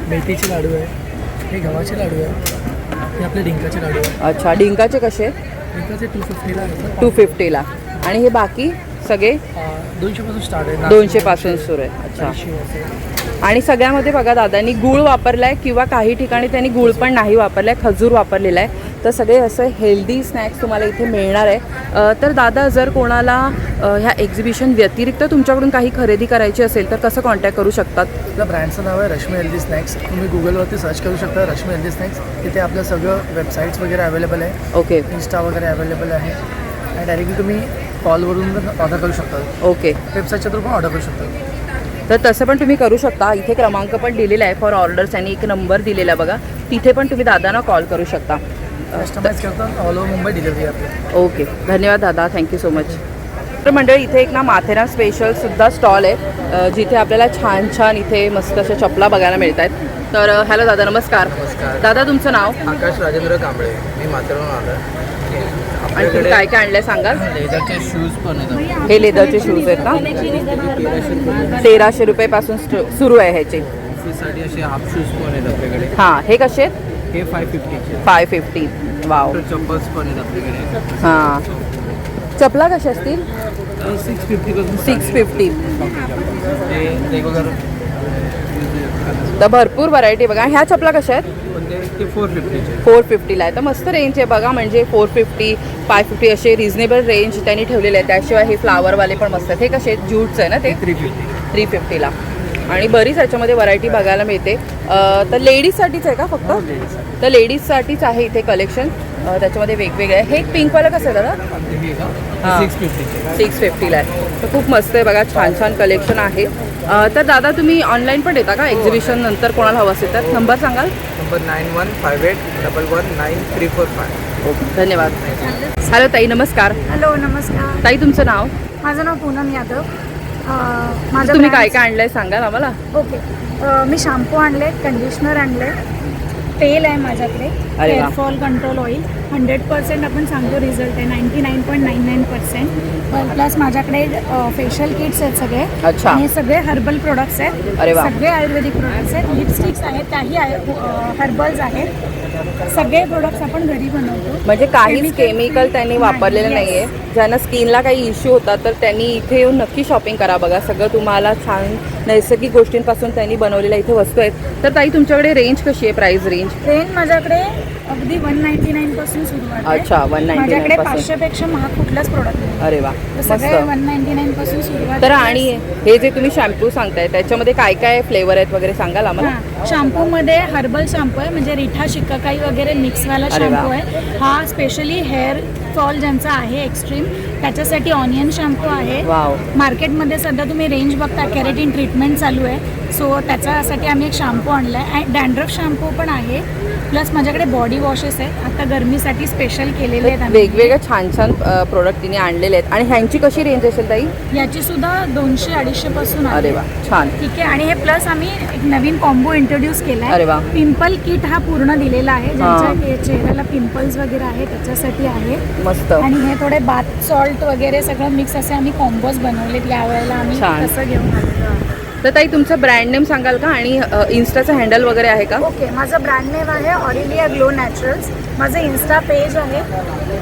मेथीचे लाडू आहे. हे गव्हाचे लाडू आहे. हे आपले डिंकाचे लाडू आहे. अच्छा, डिंकाचे कसे? डिंकाचे 250ला आहे. 250ला. आणि हे बाकी सगळे 200 पासून स्टार्ट आहे. 200 पासून सुरू आहे. अच्छा. आणि सगळ्यामध्ये बघा दादांनी गूळ वापरलाय किंवा काही ठिकाणी त्यांनी गूळ पण नाही वापरलाय, खजूर वापरलेला आहे. तर सगळे असं हेल्दी स्नॅक्स तुम्हाला इथे मिळणार आहे. तर दादा जर कोणाला ह्या एक्झिबिशन व्यतिरिक्त तुमच्याकडून काही खरेदी करायची असेल तर कसं कॉन्टॅक्ट करू शकतात? आपल्या ब्रँडचं नाव आहे रश्मी हेल्दी स्नॅक्स. तुम्ही गुगलवरती सर्च करू शकता रश्मी हेल्दी स्नॅक्स. तिथे आपलं सगळं वेबसाईट्स वगैरे अवेलेबल आहे. ओके इन्स्टा वगैरे अवेलेबल आहे. आणि डायरेक्टली तुम्ही कॉलवरून ऑर्डर करू शकता. ओके. वेबसाईटच्या थ्रू पण ऑर्डर करू शकता. तर तसं पण तुम्ही करू शकता. इथे क्रमांक पण दिलेला आहे फॉर ऑर्डर्स आणि एक नंबर दिलेला आहे बघा. तिथे पण तुम्ही दादांना कॉल करू शकता. कस्टमाइज करतात ऑल ओव्हर मुंबई डिलिव्हरी आपली. ओके, धन्यवाद दादा, थँक्यू सो मच. तर मंडळी इथे एक ना माथेरान स्पेशलसुद्धा स्टॉल आहे जिथे आपल्याला छान छान इथे मस्त अशा चपला बघायला मिळत आहेत. तर हॅलो दादा, नमस्कार. नमस्कार. दादा तुमचं नाव? आकाश राजेंद्र कांबळे. मी माथेरान आलो. आणि तुम्ही काय काय आणलंय सांगाल? लेदरचे शूज पण आहेत. हे लेदरचे शूज आहेत ना, 1300 रुपयापासून सुरू आहे ह्याचे. ऑफिससाठी असे हाफ शूज पण आहेत आपल्याकडे. हां, हे कसे आहेत? हे 550चे. 550. वाव. चप्पल्स पण आहेत आपल्याकडे. हां, चपला कशा असतील? 650 पासून 650. ते रेग्युलर तर भरपूर व्हरायटी बघा. ह्या चपला कशा आहेत? पण ते 450चे. 450ला आहे. तर मस्त रेंज आहे बघा, म्हणजे 450, 550 असे रिझनेबल रेंज त्यांनी ठेवलेले आहे. त्याशिवाय हे फ्लावरवाले पण मस्त आहेत. हे कसे आहेत? ज्यूटचं आहे ना ते? 350ला. आणि बरीच ह्याच्यामध्ये व्हरायटी बघायला मिळते. तर लेडीजसाठीच आहे का फक्त? तर लेडीजसाठीच आहे इथे कलेक्शन. त्याच्यामध्ये वेगवेगळे आहे. हे एक पिंकवाला कसं आहे दादा? हां, 650ला आहे. तर खूप मस्त आहे बघा, छान छान कलेक्शन आहे. तर दादा तुम्ही ऑनलाईन पण देता का एक्झिबिशन नंतर कोणाला हवं असेल तर? नंबर सांगाल? नंबर 9158111345. ओके, धन्यवाद. हॅलो ताई, नमस्कार. हॅलो, नमस्कार. ताई तुमचं नाव? माझं नाव पूनम यादव. माझं तुम्ही काय काय आणलंय सांगाल आम्हाला? ओके. मी शॅम्पू आणले, कंडिशनर आणले, तेल आहे माझ्याकडे, अरे वा. हेअरफॉल कंट्रोल ऑइल 100% आपण सांगतो रिझल्ट आहे, 99.99%. प्लस माझ्याकडे फेशियल किट्स आहेत सगळे. अच्छा. आणि हे सगळे हर्बल प्रोडक्ट्स आहेत. अरे वा. सगळे आयुर्वेदिक प्रोडक्ट्स आहेत. लिपस्टिक्स आहेत, त्याही हर्बल्स आहेत. सगळे प्रोडक्ट्स आपण घरी बनवतो. म्हणजे काहीच केमिकल त्यांनी वापरलेलं नाही आहे. ज्यांना स्किनला काही इश्यू होता तर त्यांनी इथे येऊन नक्की शॉपिंग करा. बघा, सगळं तुम्हाला छान नैसर्गिक गोष्टींपासून त्यांनी बनवलेल्या इथे वस्तू आहेत. तर ताई तुमच्याकडे रेंज कशी आहे, प्राइस रेंज? रेंज माझ्याकडे अगदी 199 पासून सुरुवात आहे. अच्छा, 199 माझ्याकडे पासून. 500 पेक्षा महाग कुठलाच प्रोडक्ट नाही. अरे वा, सगळे मस्त. 199 पासून सुरुवात तर आहे. आणि हे जे तुम्ही शॅम्पू सांगताय त्याच्यामध्ये काय काय फ्लेवर आहेत वगैरे सांगाल आम्हाला? शॅम्पू मध्ये हर्बल शॅम्पू आहे, म्हणजे रिठा शिकाकाई वगैरे मिक्सवाला अरे वा. शॅम्पू आहे. हा स्पेशली हेअर फॉल ज्यांचा आहे एक्स्ट्रीम त्याच्यासाठी ऑनियन शॅम्पू आहे. वाव. मार्केटमध्ये सध्या तुम्ही रेंज बघता, केरेटिन ट्रीटमेंट चालू आहे. सो त्याच्यासाठी आम्ही एक शॅम्पू आणला आहे. डॅन्ड्रफ शॅम्पू पण आहे. प्लस माझ्याकडे बॉडी वॉशेस आहेत, आता गरमीसाठी स्पेशल केलेले आहेत आम्ही. वेगवेगळे छान छान प्रोडक्ट तिने आणलेले आहेत. आणि ह्यांची कशी रेंज असेल ताई? याची सुद्धा 200-250 पासून आहे. अरे वा, छान. ठीक आहे. आणि हे प्लस आम्ही एक नवीन कॉम्बो इंट्रोड्यूस केला अरे वा. आहे. पिंपल किट हा पूर्ण दिलेला आहे, ज्यांच्या चेहऱ्याला पिंपल्स वगैरे आहे त्याच्यासाठी आहे. मस्त. आणि हे थोडे बाथ सॉल्ट वगैरे सगळं मिक्स असे आम्ही कॉम्बोज बनवलेत यावेळेला आम्ही छान. तसं घेऊन आलेलो आहोत. तर ताई तुमचं ब्रँड नेम सांगाल का आणि इन्स्टाचं हँडल वगैरे आहे का? ओके, माझं ब्रँड नेम आहे ऑरिलिया ग्लो नॅचरल्स. माझं इन्स्टा पेज आहे.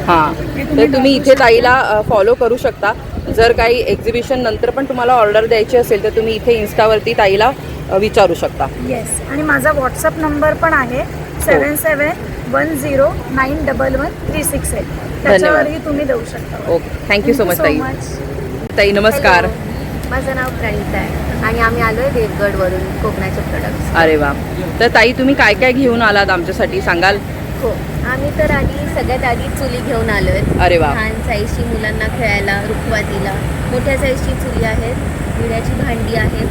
हां, तर तुम्ही इथे ताईला फॉलो करू शकता. जर काही एक्झिबिशन नंतर पण तुम्हाला ऑर्डर द्यायची असेल तर तुम्ही इथे इन्स्टावरती ताईला विचारू शकता. येस. आणि माझा व्हॉट्सअप नंबर पण आहे 7710911368. त्याच्यावरही तुम्ही देऊ शकता. ओके, थँक्यू सो मच ताई. ताई नमस्कार. माझं नाव प्रणिता आहे आणि आम्ही आलो आहे देवगडवरून कोकणाचे प्रोडक्ट्स. अरे वा. तर ताई तुम्ही काय काय घेऊन आलात आमच्यासाठी सांगाल? हो, आम्ही तर सगळ्यात आधी चुली घेऊन आलो आहे. अरे वा. लहान साईजची मुलांना खेळायला रुखवातीला. मोठ्या साईजची चुली आहेत, विड्याची भांडी आहेत,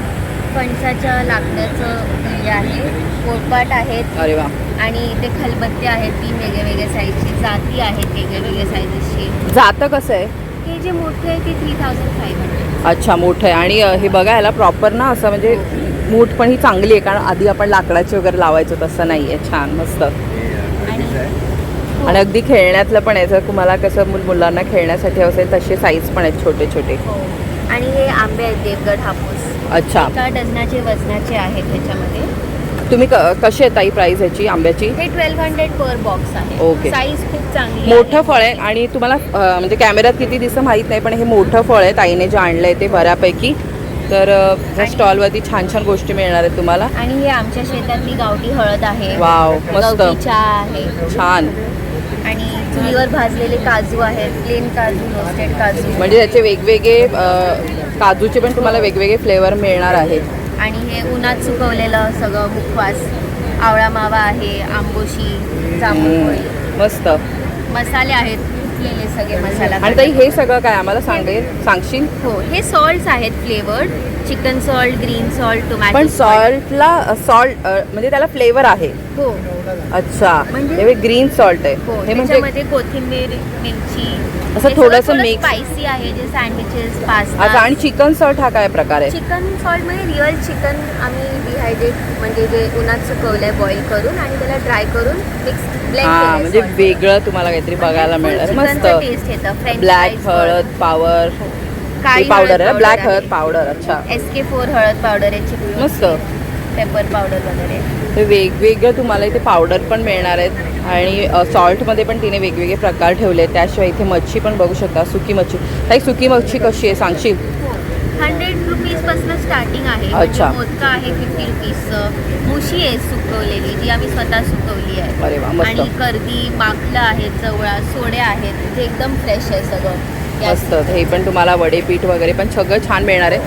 फणसाच्या लाकडाचं दिवे आहे, पोळपाट आहेत. अरे वा. आणि इथे खलबत्ते आहेत 3 वेगवेगळ्या साईजची, जाती आहेत वेगवेगळ्या साईजेसची. जातं कसं आहे? हे जे मोठे आहे ते 3500. अच्छा, मोठं आहे. आणि हे बघा, याला प्रॉपर ना असं म्हणजे मूठ पण ही चांगली आहे, कारण आधी आपण लाकडाची वगैरे लावायचो तसं नाही आहे. छान, मस्त. आणि अगदी खेळण्यातलं पण आहे, जर तुम्हाला कसं मुलांना खेळण्यासाठी असेल तसे साईज पण आहेत छोटे छोटे. आणि हे आंबे आहेत देवगड हापूस. अच्छा. एका डझनाचे वजनाचे आहेत ह्याच्यामध्ये. तुम्ही कशी आहे ताई प्राईस ह्याची आंब्याची? हे 1200 पर बॉक्स आहे. ओके. साईज खूप चांगली मोठं फळ आहे आणि तुम्हाला म्हणजे कॅमेऱ्यात किती दिसतं माहीत नाही, पण हे मोठं फळ आहे ताईने जे आणलं आहे ते बऱ्यापैकी. तर ह्या स्टॉलवरती छान छान गोष्टी मिळणार आहेत तुम्हाला. आणि हे आमच्या शेतातली गावठी हळद आहे. वाव, मस्त. गवती चहा आहे. छान. आणि चुलीवर भाजलेले काजू आहेत, प्लेन काजू, रोस्टेड काजू. म्हणजे त्याचे वेगवेगळे काजूचे पण तुम्हाला वेगवेगळे फ्लेवर मिळणार आहेत. आणि हे उन्हात सुकवलेलं सगळं मुखवास, आवळा मावा आहे, आंबोशी, जांभूळ, मस्त. मसाले आहेत, उठलेले सगळे मसाला. आणि ताई हे सगळं काय आम्हाला सांगशील? हो, हे सॉल्ट्स आहेत flavoured. Chicken salt, green salt, tomato. पण सॉल्टला सॉल्ट म्हणजे त्याला फ्लेवर आहे. हो अच्छा, म्हणजे- हे ग्रीन सॉल्ट आहे हो हे म्हणजे त्याच्यामध्ये कोथिंबीर, मिरची असं थोडंसं mix. स्पायसी आहे, जे सँडविचेस, अच्छा. पास्ता. आणि चिकन सॉल्ट हा काय प्रकार आहे? चिकन सॉल्ट म्हणजे रिअल चिकन आम्ही डिहायड्रेट म्हणजे जे उन्हात सुकवलंय बॉईल करून आणि त्याला ड्राय करून मिक्स ब्लेंड हा म्हणजे वेगळं तुम्हाला काहीतरी बघायला मिळणार. मस्त टेस्ट येतं. फ्रेंच ब्लॅक हळद पावर पावडर आहे, ब्लॅक हळद पावडर. अच्छा, SK4 हळद पावडर आहे, चिकन मस्त. पेपर पावडर वगैरे. ते वेगवेगळं तुम्हाला इथे पावडर पण मिळणार आहेत आणि सॉल्टमध्ये पण तिने वेगवेगळे प्रकार ठेवले आहेत. त्याशिवाय इथे मच्छी पण बघू शकता, सुकी मच्छी. ताई सुकी मच्छी कशी आहे सांगशील? 100 रुपीजपासून स्टार्टिंग आहे. अच्छा. म्हणजे मोदका आहे 50 रुपीजचं. मुशी आहे सुकवलेली, जी आम्ही स्वतः सुकवली आहे. अरे वा, मस्त. आणि कर्दी, माकलं आहे, चवळा, सोड्या आहेत, जे एकदम फ्रेश आहे सगळं. मस्त. हे पण तुम्हाला वडे पीठ वगैरे पण सगळं छान मिळणार आहे.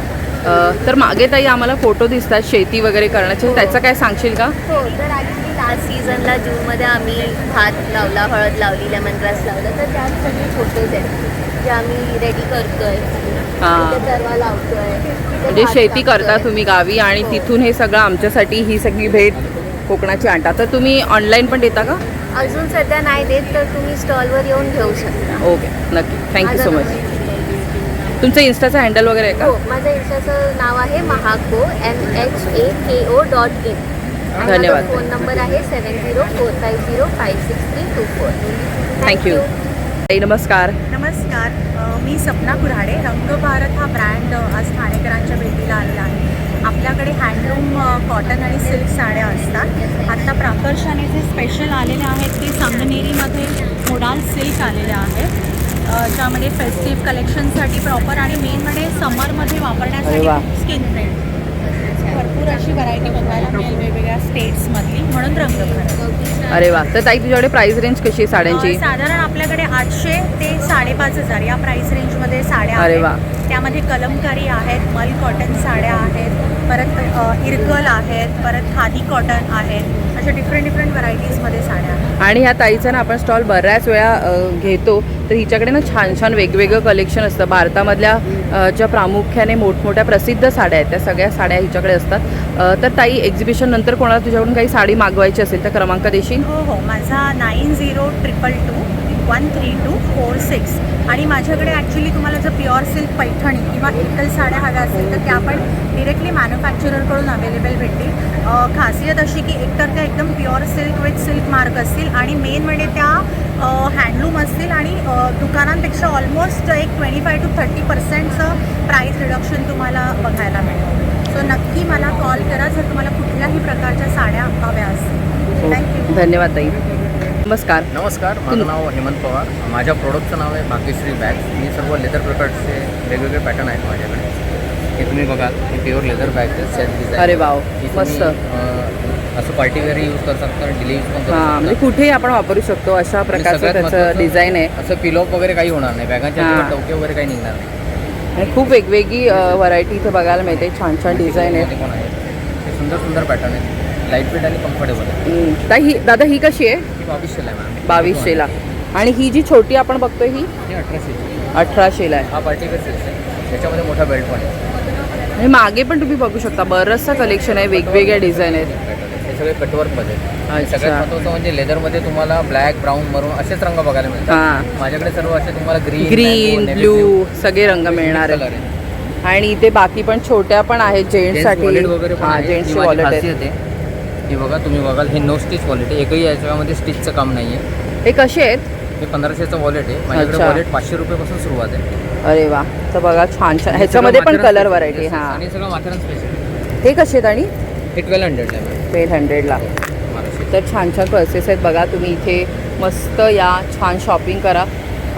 तर मागे ताई आम्हाला फोटो दिसतात शेती वगैरे करण्याचे, त्याचं काय सांगशील का? हो, तर ॲक्च्युली लास्ट सीझनला जूनमध्ये आम्ही भात लावला, हळद लावली, लेमन ग्रास लावलं, तर त्यात सगळे फोटोज आहेत जे आम्ही रेडी करतोय. हां. तिथे तरवा लावतोय, तिथे म्हणजे भात शेती करता लावतोय. तुम्ही गावी आणि हो. तिथून हे सगळं आमच्यासाठी ही सगळी भेट कोकणाची आणता. तर तुम्ही ऑनलाईन पण देता का? अजून सध्या नाही देत, तर तुम्ही स्टॉलवर येऊन घेऊ शकता. ओके, नक्की. Thank you so much. माझं तुमचं इन्स्टाचं हँडल वगैरे आहे का? हो, माझं इन्स्टाचं नाव आहे महाको MHAKO.in. धन्यवाद. फोन नंबर आहे 7045056324. थँक्यू. ताई नमस्कार. नमस्कार, मी सपना कुऱ्हाडे. रंग भारत हा ब्रँड आज ठाणेकरांच्या भेटीला आलेला आहे. आपल्याकडे हँडलूम कॉटन आणि सिल्क साड्या असतात. आत्ता प्राकर्षाने जे स्पेशल आलेले आहेत ते संगनेरीमध्ये मोडाल सिल्क आलेले आहेत, ज्यामध्ये फेस्टिव्ह कलेक्शनसाठी प्रॉपर आणि मेन म्हणजे समरमध्ये अरे वा. वापरण्यासाठी स्किन फ्रेंड. भरपूर अशी व्हरायटी बघायला मिळेल वेगवेगळ्या स्टेट्समधली, म्हणून रंग भारत. अरे वा. तर ताई तुझ्याकडे प्राइस रेंज कशी आहे साड्यांची? साधारण आपल्याकडे 800 ते 5,500 या प्राइस रेंजमध्ये साड्या अरे वा. आहेत. त्यामध्ये कलमकारी आहेत, मल कॉटन साड्या आहेत, परत इरकल आहेत, परत खादी कॉटन आहेत. अशा डिफरंट व्हरायटीजमध्ये साड्या आहेत. आणि ह्या ताईचा ना आपण स्टॉल बऱ्याच वेळा घेतो, तर हिच्याकडे ना छान छान वेगवेगळं कलेक्शन असतं. भारतामधल्या ज्या प्रामुख्याने मोठमोठ्या प्रसिद्ध साड्या आहेत त्या सगळ्या साड्या हिच्याकडे असतात. तर ताई एक्झिबिशन नंतर कोणाला तुझ्याकडून काही साडी मागवायची असेल तर क्रमांक देशील? हो हो, माझा 9022213246. आणि माझ्याकडे ॲक्च्युली तुम्हाला जर प्युअर सिल्क पैठणी किंवा एकल साड्या हव्या असतील तर त्या पण डिरेक्टली मॅन्युफॅक्चररकडून अवेलेबल भेटतील. खासियत अशी की एकतर त्या एकदम pure silk with silk mark असतील आणि मेन म्हणजे त्या हँडलूम असतील आणि दुकानांपेक्षा ऑलमोस्ट एक 25 to 30% प्राईस रिडक्शन तुम्हाला बघायला मिळेल. सो नक्की मला कॉल करा जर तुम्हाला कुठल्याही प्रकारच्या साड्या हव्या असतील. थँक्यू. धन्यवाद ताई. नमस्कार. नमस्कार, माझं नाव हेमंत पवार. माझ्या प्रोडक्टचं नाव आहे भाग्यश्री बॅग्स. मी सर्व लेदर प्रकारचे वेगवेगळे पॅटर्न आहेत माझ्याकडे. हे तुम्ही बघाल, हे प्युअर लेदर बॅग्स आहेत, सेल्फ डिझाईन. अरे वाव, मस्त. असं पार्टीवेअर यूज करू शकता, डेली यूज पण करू हां, म्हणजे शकता. कुठेही आपण वापरू शकतो अशा प्रकारचं सगळ्यात त्याचं महत्त्वाचं, डिझाईन आहे. असं पिलॉप वगैरे काही होणार नाही, बॅगांच्या हां. टोके वगैरे काही निघणार नाही. आणि खूप वेगवेगळी व्हरायटी इथे बघायला मिळते. छान छान डिझाईन आहेत. पण आहेत, हे सुंदर सुंदर पॅटर्न आहेत, लाईट वेट आणि कम्फर्टेबल आहे. ताई ही दादा ही कशी आहे? ही 2200ला आहे मॅम. 2200ला. आणि ही जी छोटी आपण बघतोय ही ही 1800ची. 1800ला आहे. हा पार्टीवेअर सेल्स आहे, त्याच्यामध्ये मोठा बेल्ट पण आहे. आणि मागे पण तुम्ही बघू शकता बरंचसं कलेक्शन आहे, वेगवेगळ्या डिझाईन आहेत. हे सगळे कटवर्कमध्ये. आणि अच्छा. सगळ्यात महत्त्वाचं म्हणजे लेदरमध्ये तुम्हाला ब्लॅक, ब्राऊन, मरून असेच रंग बघायला मिळतात. हां, माझ्याकडे सर्व असे तुम्हाला ग्रीन, ग्रीन, ब्लू सगळे रंग मिळणार कलर आहेत. आहे. आणि इथे बाकी पण छोट्या पण आहेत जेंट्ससाठी. वॉलेट वगैरे पण हां, आहे. जेंट्सची ही माझी वॉलेट खासियत आहेत. आहे. ही बघा, तुम्ही बघाल, हे नो स्टिच वॉलेट आहे. एकही याच्यामध्ये स्टिचचं काम नाही आहे. हे कसे आहेत? हे 1500चं वॉलेट आहे. माझ्याकडे अच्छा. वॉलेट 500 रुपयापासून सुरुवात आहे. अरे वा. तर बघा छान छान ह्याच्यामध्ये पण कलर व्हरायटी. हां, आणि सगळं माथेरान स्पेशल. हे कसे आहेत? आणि हे 1200ला आहे. 1200ला. तर छान छान पर्सेस आहेत बघा. तुम्ही इथे मस्त या, छान शॉपिंग करा.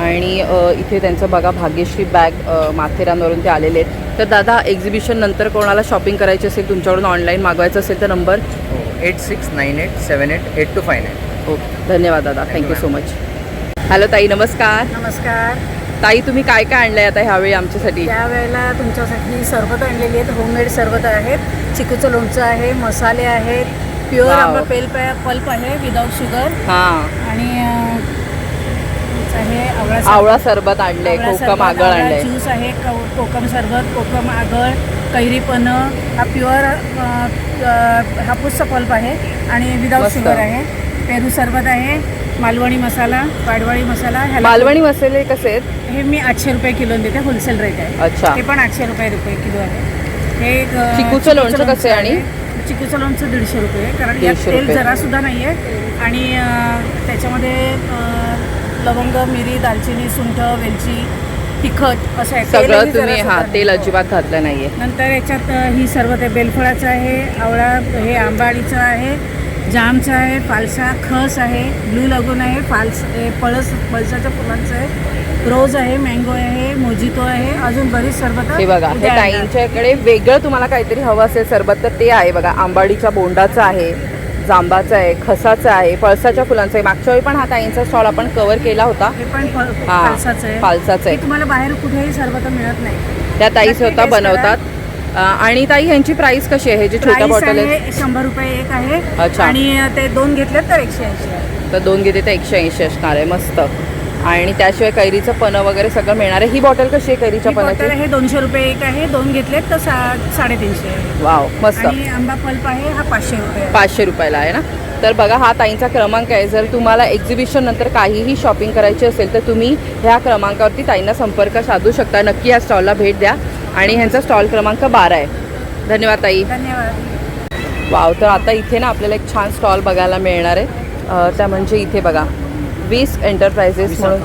आणि इथे त्यांचं बघा भाग्यश्री बॅग माथेरानवरून ते आलेले आहेत. तर दादा एक्झिबिशन नंतर कोणाला शॉपिंग करायची असेल, तुमच्याकडून ऑनलाईन मागवायचं असेल तर नंबर? 8698788259. ओके, धन्यवाद दादा. Thank you so much. हॅलो ताई, नमस्कार. नमस्कार. ताई तुम्ही काय काय आणलं आहे आता ह्यावेळी आमच्यासाठी? त्यावेळेला तुमच्यासाठी सरबत आणलेली आहेत, होममेड सरबत आहेत, चिकूचं लोणचं आहे, मसाले आहेत, प्युअर वाव. आंबा पल्प आहे विदाऊट शुगर. हां, आणि आहे, आवळा सरबत आणले, कोकम आगळ आणले, ज्यूस आहे, कोकम सरबत, कोकम आगळ, कैरी पण, हा प्युअर हापूसचा पल्प आहे आणि विदाऊट शुगर आहे. पेरू सरबत आहे, मालवणी मसाला, पाडवाळी मसाला. मालवणी मसाले कसे आहेत? हे मी 800 रुपये किलो देते, होलसेल रेट आहे. अच्छा. हे पण 800 रुपये किलो आहे. हे चिकूचं लोणचं कसं आहे? आणि चिकूचं लोणचं 150 रुपये, कारण यात 150 तेल रुपये. जरासुद्धा नाही आहे आणि त्याच्यामध्ये लवंग, मिरी, दालचिनी, सुंठ, वेलची, तिखट असं आहे. सगळं तेलही तुम्ही जरासुद्धा नाही. तेल अजिबात घातलं नाहीये. नंतर याच्यात ही सर्व ते बेलफळाचं आहे, आवळा, हे आंबाडीचं आहे, जामचं आहे, फालसा, खस आहे, ब्लू लगून आहे, पळसाच्या फुलांचं आहे, रोज आहे, मँगो आहे, मोजितो आहे, अजून बरीच सरबत. हे बघा, हे ताईंच्याकडे वेगळं तुम्हाला काहीतरी हवं असेल सरबत तर ते आहे बघा. आंबाडीच्या बोंडाचं आहे, जांबाचं आहे, खसाचं आहे, पळसाच्या फुलांचं आहे. मागच्या वेळी पण हा ताईंचा स्टॉल आपण कव्हर केला होता. हे पण फालसाचं आहे. फालसाचं आहे. हे तुम्हाला बाहेर कुठेही सरबत मिळत नाही. त्या ताई स्वतः बनवतात. आणि ताई ह्यांची प्राइस कशी आहे? हे जे छोट्या बॉटल आहे 100 रुपये एक आहे. अच्छा. आणि ते 2 घेतले तर 180 आहे. तर 2 घेते तर 180 असणार आहे. मस्त. आणि त्याशिवाय कैरीचं पनं वगैरे सगळं मिळणार आहे. ही बॉटल कशी आहे कैरीच्या पनाची? हे 200 रुपये एक आहे, 2 घेतले तर 350 आहे. वाव, मस्त. आणि आंबा पल्प आहे, हा 500 रुपये. 500 रुपयाला आहे ना. तर बघा, हा ताईंचा क्रमांक आहे. जर तुम्हाला एक्झिबिशन नंतर काहीही शॉपिंग करायची असेल तर तुम्ही ह्या क्रमांकावरती ताईंना संपर्क साधू शकता. नक्की या स्टॉलला भेट द्या. आणि ह्यांचा स्टॉल क्रमांक 12 आहे. धन्यवाद ताई. धन्यवाद. वाव. तर आता इथे ना आपल्याला एक छान स्टॉल बघायला मिळणार आहे. त्या म्हणजे इथे बघा, वीस एंटरप्राइजेस म्हणून,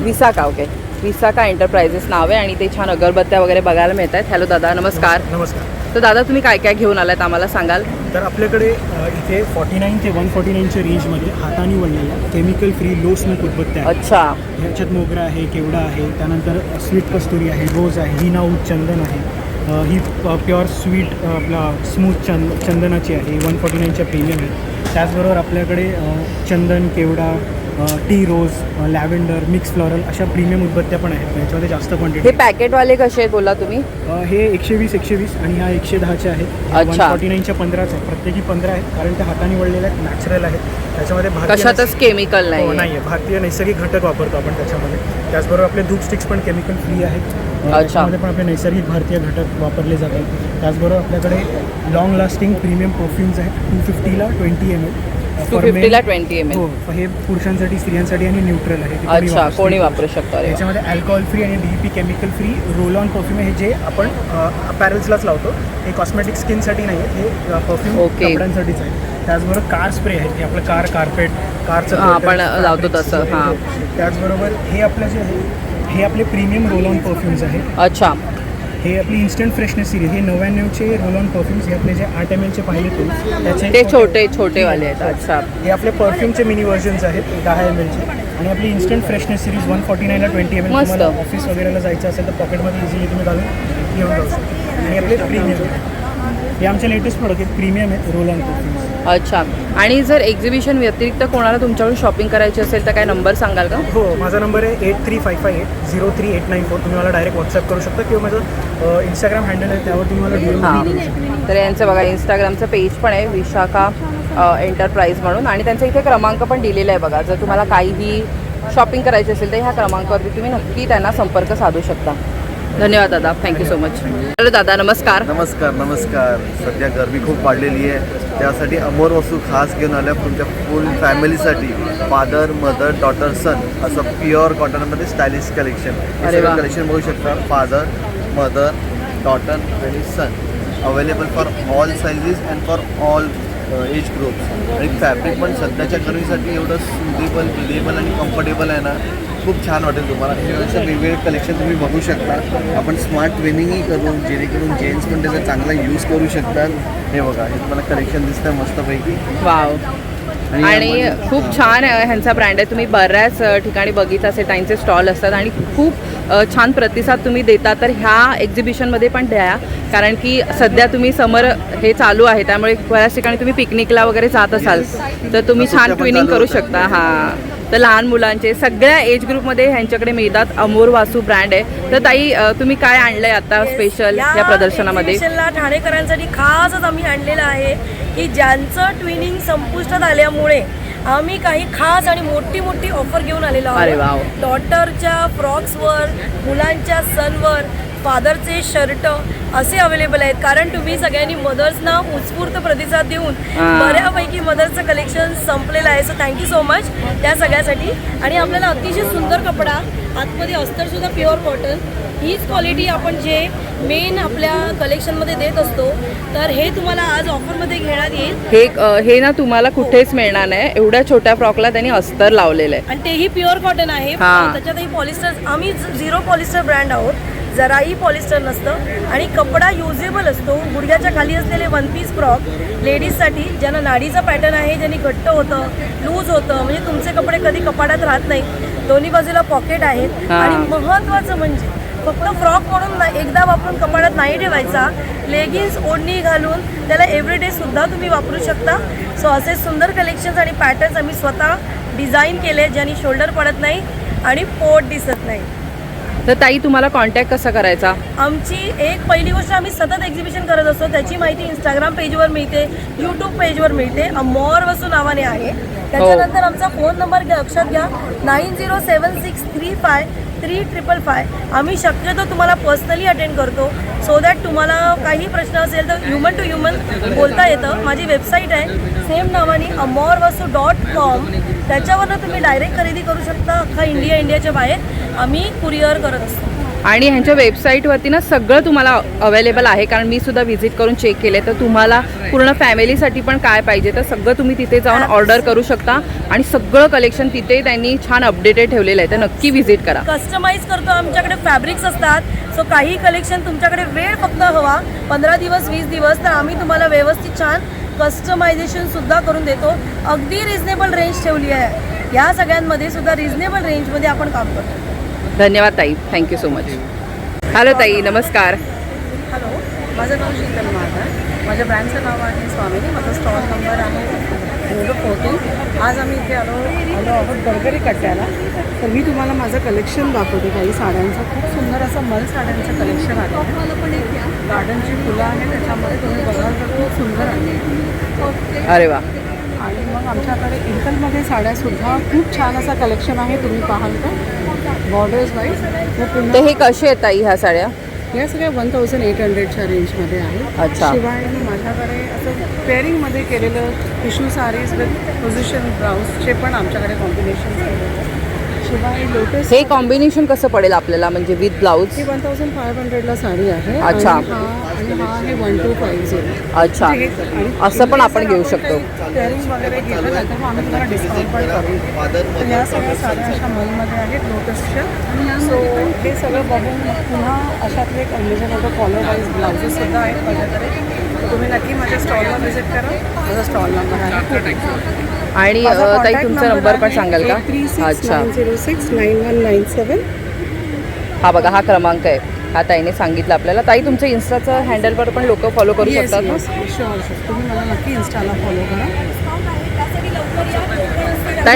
विसाका. ओके, विसाका एंटरप्राइजेस नाव आहे आणि ते छान अगरबत्त्या वगैरे बघायला मिळत आहेत. हॅलो दादा, नमस्कार. नमस्कार. तर दादा, तुम्ही काय काय घेऊन आलात आम्हाला सांगाल? तर आपल्याकडे इथे 49 ते 149च्या रेंजमध्ये हाताने बनलेल्या केमिकल फ्री लो स्मोक उदबत्त्या आहेत. अच्छा. ह्याच्यात मोगरा आहे, केवडा आहे, त्यानंतर स्वीट कस्तुरी आहे, रोज आहे, हिना ऊद चंदन आहे. ही प्युअर स्वीट आपला स्मूथ चंदनाची आहे, 149च्या प्रीमियम आहे. त्याचबरोबर आपल्याकडे चंदन, केवडा, टी रोज, लॅव्हेंडर, मिक्स फ्लोरल अशा प्रीमियम उदबत्त्या पण आहेत. याच्यामध्ये जास्त क्वांटिटी. हे पॅकेटवाले कसे आहेत बोला तुम्ही? हे 120 आणि ह्या 110चे आहेत. 149च्या 15च आहे, प्रत्येकी 15 आहेत, कारण त्या हाताने वळलेल्या आहेत, नॅचरल आहेत. त्याच्यामध्ये कशातच केमिकल नाही आहे, भारतीय नैसर्गिक घटक वापरतो आपण त्याच्यामध्ये. त्याचबरोबर आपले धूप स्टिक्स पण केमिकल फ्री आहेत. त्याच्यामध्ये पण आपले नैसर्गिक भारतीय घटक वापरले जातात. त्याचबरोबर आपल्याकडे लॉंग लास्टिंग प्रीमियम परफ्यूम्स आहेत. 250ला 20 ml. 250ला 20 ml. हो, हे पुरुषांसाठी, स्त्रियांसाठी आणि न्यूट्रल आहे. अच्छा, कोणी वापरू शकतो. याच्यामध्ये अल्कोहोल फ्री आणि DEP chemical free roll on perfume आहे, जे आपण अपॅरल्सलाच लावतो. हे कॉस्मेटिक स्किनसाठी नाही आहे, हे परफ्यूम कपड्यांसाठीच आहे. त्याचबरोबर कार स्प्रे आहे, हे आपलं कार्पेट, कारचं आपण लावतो तसं. हां. त्याचबरोबर हे आपलं जे आहे, हे आपले प्रीमियम रोल ऑन परफ्यूम्स आहे. अच्छा. हे आपली इन्स्टंट फ्रेशनेस सिरीज, हे 99चे रोल ऑन परफ्यूम्स. हे आपले जे 8 mlचे पाहिले त्याचे ते छोटेवाले आहेत. अच्छा. हे आपले परफ्यूमचे मिनी व्हर्जन्स आहेत, 10 mlचे. आणि आपली इन्स्टंट फ्रेशनेस सिरीज 149ला 20 ml. तुम्हाला ऑफिस वगैरेला जायचं असेल तर पॉकेटमध्ये इझिली तुम्ही घालून घेऊन जाऊ शकता. आणि आपले प्रीमियम, हे आमचे लेटेस्ट प्रोडक्ट आहेत, प्रीमियम आहेत रोल ऑन परफ्यूम्स. अच्छा. आणि जर एक्झिबिशन व्यतिरिक्त कोणाला तुमच्याकडून शॉपिंग करायची असेल तर काय नंबर सांगाल का? हो, माझा नंबर आहे 8355803894. तुम्ही मला डायरेक्ट व्हॉट्सअप करू शकता किंवा माझं इंस्टाग्राम हँडल आहे, त्यावर तुम्ही मला हां. तर यांचं बघा, इंस्टाग्रामचं पेज पण आहे, विशाखा एंटरप्राइज म्हणून. आणि त्यांचा इथे क्रमांक पण दिलेला आहे बघा. जर तुम्हाला काहीही शॉपिंग करायची असेल तर ह्या क्रमांकावरती तुम्ही नक्की त्यांना संपर्क साधू शकता. धन्यवाद दादा, थँक्यू सो मच. हॅलो दादा, नमस्कार. नमस्कार. सध्या गरमी खूप वाढलेली आहे, त्यासाठी अमोर वस्तू खास घेऊन आल्या तुमच्या फुल फॅमिलीसाठी. फादर, मदर, डॉटर, सन असं प्युअर कॉटनमध्ये स्टायलिश कलेक्शन. कलेक्शन बघू शकता. फादर, मदर, डॉटर आणि son available for all sizes and for all age groups. आणि फॅब्रिक पण सध्याच्या गरमीसाठी एवढं सुटेबल, रिलेबल आणि कम्फर्टेबल आहे ना, खूप छान वाटेल तुम्हाला. असं वेगवेगळे कलेक्शन तुम्ही बघू शकता. आपण स्मार्ट ट्रेनिंगही करून, जेणेकरून जेंट्स पण त्याचा चांगला यूज करू शकतात. हे बघा, हे तुम्हाला कलेक्शन दिसतं मस्तपैकी. वाव. आणि खूप छान ह्यांचा ब्रँड आहे. तुम्ही बऱ्याच ठिकाणी बघितलं असेल, त्यांचे स्टॉल असतात आणि खूप छान प्रतिसाद तुम्ही देता. तर ह्या एक्झिबिशनमध्ये पण द्या, कारण की सध्या तुम्ही समर हे चालू आहे, त्यामुळे बऱ्याच ठिकाणी तुम्ही पिकनिकला वगैरे जात असाल तर तुम्ही छान ट्विनिंग करू शकता. हां. तर लहान मुलांचे सगळ्या एज ग्रुपमध्ये ह्यांच्याकडे मिळतात. अमोर वासू ब्रँड आहे. तर ताई, तुम्ही काय आणलंय आता स्पेशल या प्रदर्शनामध्ये? ठाणेकरांसाठी खासच आम्ही आणलेलं आहे की ज्यांचं ट्विनिंग संपुष्टात आल्यामुळे आम्ही काही खास आणि मोठी मोठी ऑफर घेऊन आलेलो अरे आहोत. वाव. डॉटरच्या फ्रॉक्सवर, मुलांच्या सनवर, फादरचे शर्ट असे अवेलेबल आहेत. कारण तुम्ही सगळ्यांनी मदर्सना उत्स्फूर्त प्रतिसाद देऊन बऱ्यापैकी मदर्सचं कलेक्शन संपलेलं आहे. सो थँक्यू सो मच त्या सगळ्यासाठी. आणि आपल्याला अतिशय सुंदर कपडा, आतमध्ये अस्तरसुद्धा प्युअर कॉटन, हीच क्वालिटी आपण जे मेन आपल्या कलेक्शनमध्ये देत असतो. तर हे तुम्हाला आज ऑफरमध्ये घेण्यात येईल. हे ना तुम्हाला कुठेच मिळणार नाही. एवढ्या छोट्या फ्रॉकला त्यांनी अस्तर लावलेलं आहे आणि तेही प्युअर कॉटन आहे. त्याच्यातही पॉलिस्टर, आम्ही 0 पॉलिस्टर ब्रँड आहोत, जराही पॉलिस्टर नसतं. आणि कपडा युजेबल असतो. गुडघ्याच्या खाली असलेले 1 पीस फ्रॉक लेडीजसाठी, ज्यांना नाडीचा पॅटर्न आहे, ज्यांनी घट्ट होतं, लूज होतं, म्हणजे तुमचे कपडे कधी कपाडात राहत नाही. दोन्ही बाजूला पॉकेट आहेत. आणि महत्त्वाचं म्हणजे फक्त फ्रॉक म्हणून एकदा वापरून कपाडात नाही ठेवायचा. लेगिन्स, ओढणी घालून त्याला एव्हरीडे सुद्धा तुम्ही वापरू शकता. सो असे सुंदर कलेक्शन्स आणि पॅटर्न्स आम्ही स्वतः डिझाईन केले, ज्यांनी शोल्डर पडत नाही आणि पोट दिसत नाही. तर ताई तुम्हाला कॉन्टॅक्ट कसा करायचा? आमची पहिली गोष्ट, आम्ही सतत एक्झिबिशन करत असतो. त्याची माहिती इंस्टाग्राम पेजवर मिळते, यूट्यूब पेजवर मिळते. अमोर वसू नावाने आहे. त्याच्यानंतर आमचा फोन नंबर लक्षात घ्या, 9076353555. आम्ही शक्यतो तुम्हाला पर्सनली अटेंड करतो, सो दॅट तुम्हाला काही प्रश्न असेल तर ह्युमन टू ह्युमन बोलता येतं. माझी वेबसाईट आहे सेम नावाने amorvasu.com. त्याच्यावरनं तुम्ही डायरेक्ट खरेदी करू शकता. अख्खा इंडियाच्या बाहेर आम्ही कुरिअर करत असतो. आणि ह्यांच्या वेबसाईटवरती ना सगळं तुम्हाला अवेलेबल आहे. कारण मी सुद्धा व्हिजिट करून चेक केले. तर तुम्हाला पूर्ण फॅमिलीसाठी पण काय पाहिजे तर सगळं तुम्ही तिथे जाऊन ऑर्डर करू शकता. आणि सगळं कलेक्शन तिथे त्यांनी छान अपडेटेड ठेवलेलं आहे. तर नक्की व्हिजिट करा. कस्टमाइज करतो. आमच्याकडे फॅब्रिक्स असतात. सो काही कलेक्शन तुमच्याकडे वेळ फक्त हवा 15 दिवस 20 दिवस, तर आम्ही तुम्हाला व्यवस्थित छान कस्टमायझेशनसुद्धा करून देतो. अगदी रिजनेबल रेंज ठेवली आहे. या सगळ्यांमध्ये सुद्धा रिजनेबल रेंजमध्ये आपण काम करतो. धन्यवाद ताई, थँक्यू सो मच. हॅलो ताई, नमस्कार. हॅलो, माझं नाव शीतल माता आहे. माझ्या ब्रँडचं नाव आहे स्वामिनी. माझा स्टॉल नंबर आहे 14. आज आम्ही इथे आलो आहोत गडकरी कट्ट्याला. तर मी तुम्हाला माझं कलेक्शन दाखवते काही साड्यांचं. खूप सुंदर असं मल साड्यांचं कलेक्शन आहे. गार्डनची फुलं आहे त्याच्यामध्ये, तुम्ही बघाल तर खूप सुंदर आहे. अरे वा. आणि मग आमच्याकडे इन्कलमध्ये साड्यासुद्धा खूप छान असं कलेक्शन आहे. तुम्ही पाहाल तर बॉर्डर्स वाईज. तर हे कसे आहेत ताई ह्या साड्या? या सगळ्या 1800च्या रेंजमध्ये आहे. अच्छा. शिवाय माझ्याकडे असं पेअरिंगमध्ये केलेलं टिश्यू साडीज विथ पोझिशन ब्लाऊजचे पण आमच्याकडे कॉम्बिनेशन आहे. शिवाय लोटस. हे कॉम्बिनेशन कसं पडेल आपल्याला, म्हणजे विथ ब्लाऊज? ही 1500ला साडी आहे. अच्छा. आणि हा आहे 1250. अच्छा, असं पण आपण घेऊ शकतो. पेअरिंग वगैरे घेतलं तर मग आम्ही तुम्हाला डिस्काउंट पण करू. तर या सगळ्या साड्या अशा मलमध्ये आहेत लोटसच्या. सो हे सगळं बघून पुन्हा अशातले एक अमेझॉनमध्ये कॉलर वाईज ब्लाउजेससुद्धा आहेत माझ्याकडे. तर तुम्ही नक्की माझ्या स्टॉलला व्हिजिट करा. माझा स्टॉल नंबर आहे. आणि ताई तुमचा नंबर पण सांगाल का? 8369069197. हा बघा, हा क्रमांक आहे. हा ताईने सांगितलं आपल्याला. ताई तुमचं इन्स्टाचं हँडलवर पण लोक फॉलो करू शकतात ना? शुअर. तुम्ही मला नक्की इन्स्टाला फॉलो करा.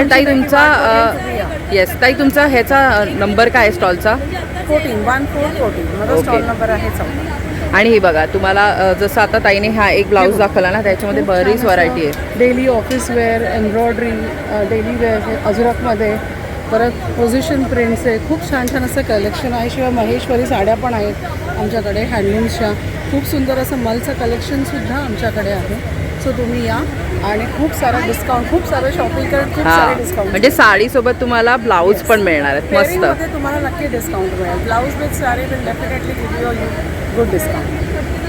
ताई तुमचा येस ताई तुमचा ह्याचा नंबर काय आहे स्टॉलचा? 14 माझा स्टॉल नंबर आहे 14. आणि हे बघा, तुम्हाला जसं आता ताईने हा एक ब्लाऊज दाखवला ना, त्याच्यामध्ये बरीच व्हरायटी आहे. Daily office wear, embroidery, daily wear आहे अजरकमध्ये. परत पोझिशन प्रिंट्स आहे. खूप छान छान असं कलेक्शन आहे. शिवाय महेश्वरी साड्या पण आहेत आमच्याकडे हँडलूम्सच्या. खूप सुंदर असं मलचं कलेक्शनसुद्धा आमच्याकडे आहे. सो तुम्ही या आणि खूप सारा डिस्काउंट, खूप सारं शॉपिंग करत खूप सारे डिस्काउंट. म्हणजे साडीसोबत तुम्हाला ब्लाऊज पण मिळणार आहेत. मस्त. तुम्हाला नक्की डिस्काउंट मिळेल. Blouse with sari will definitely give you good discount.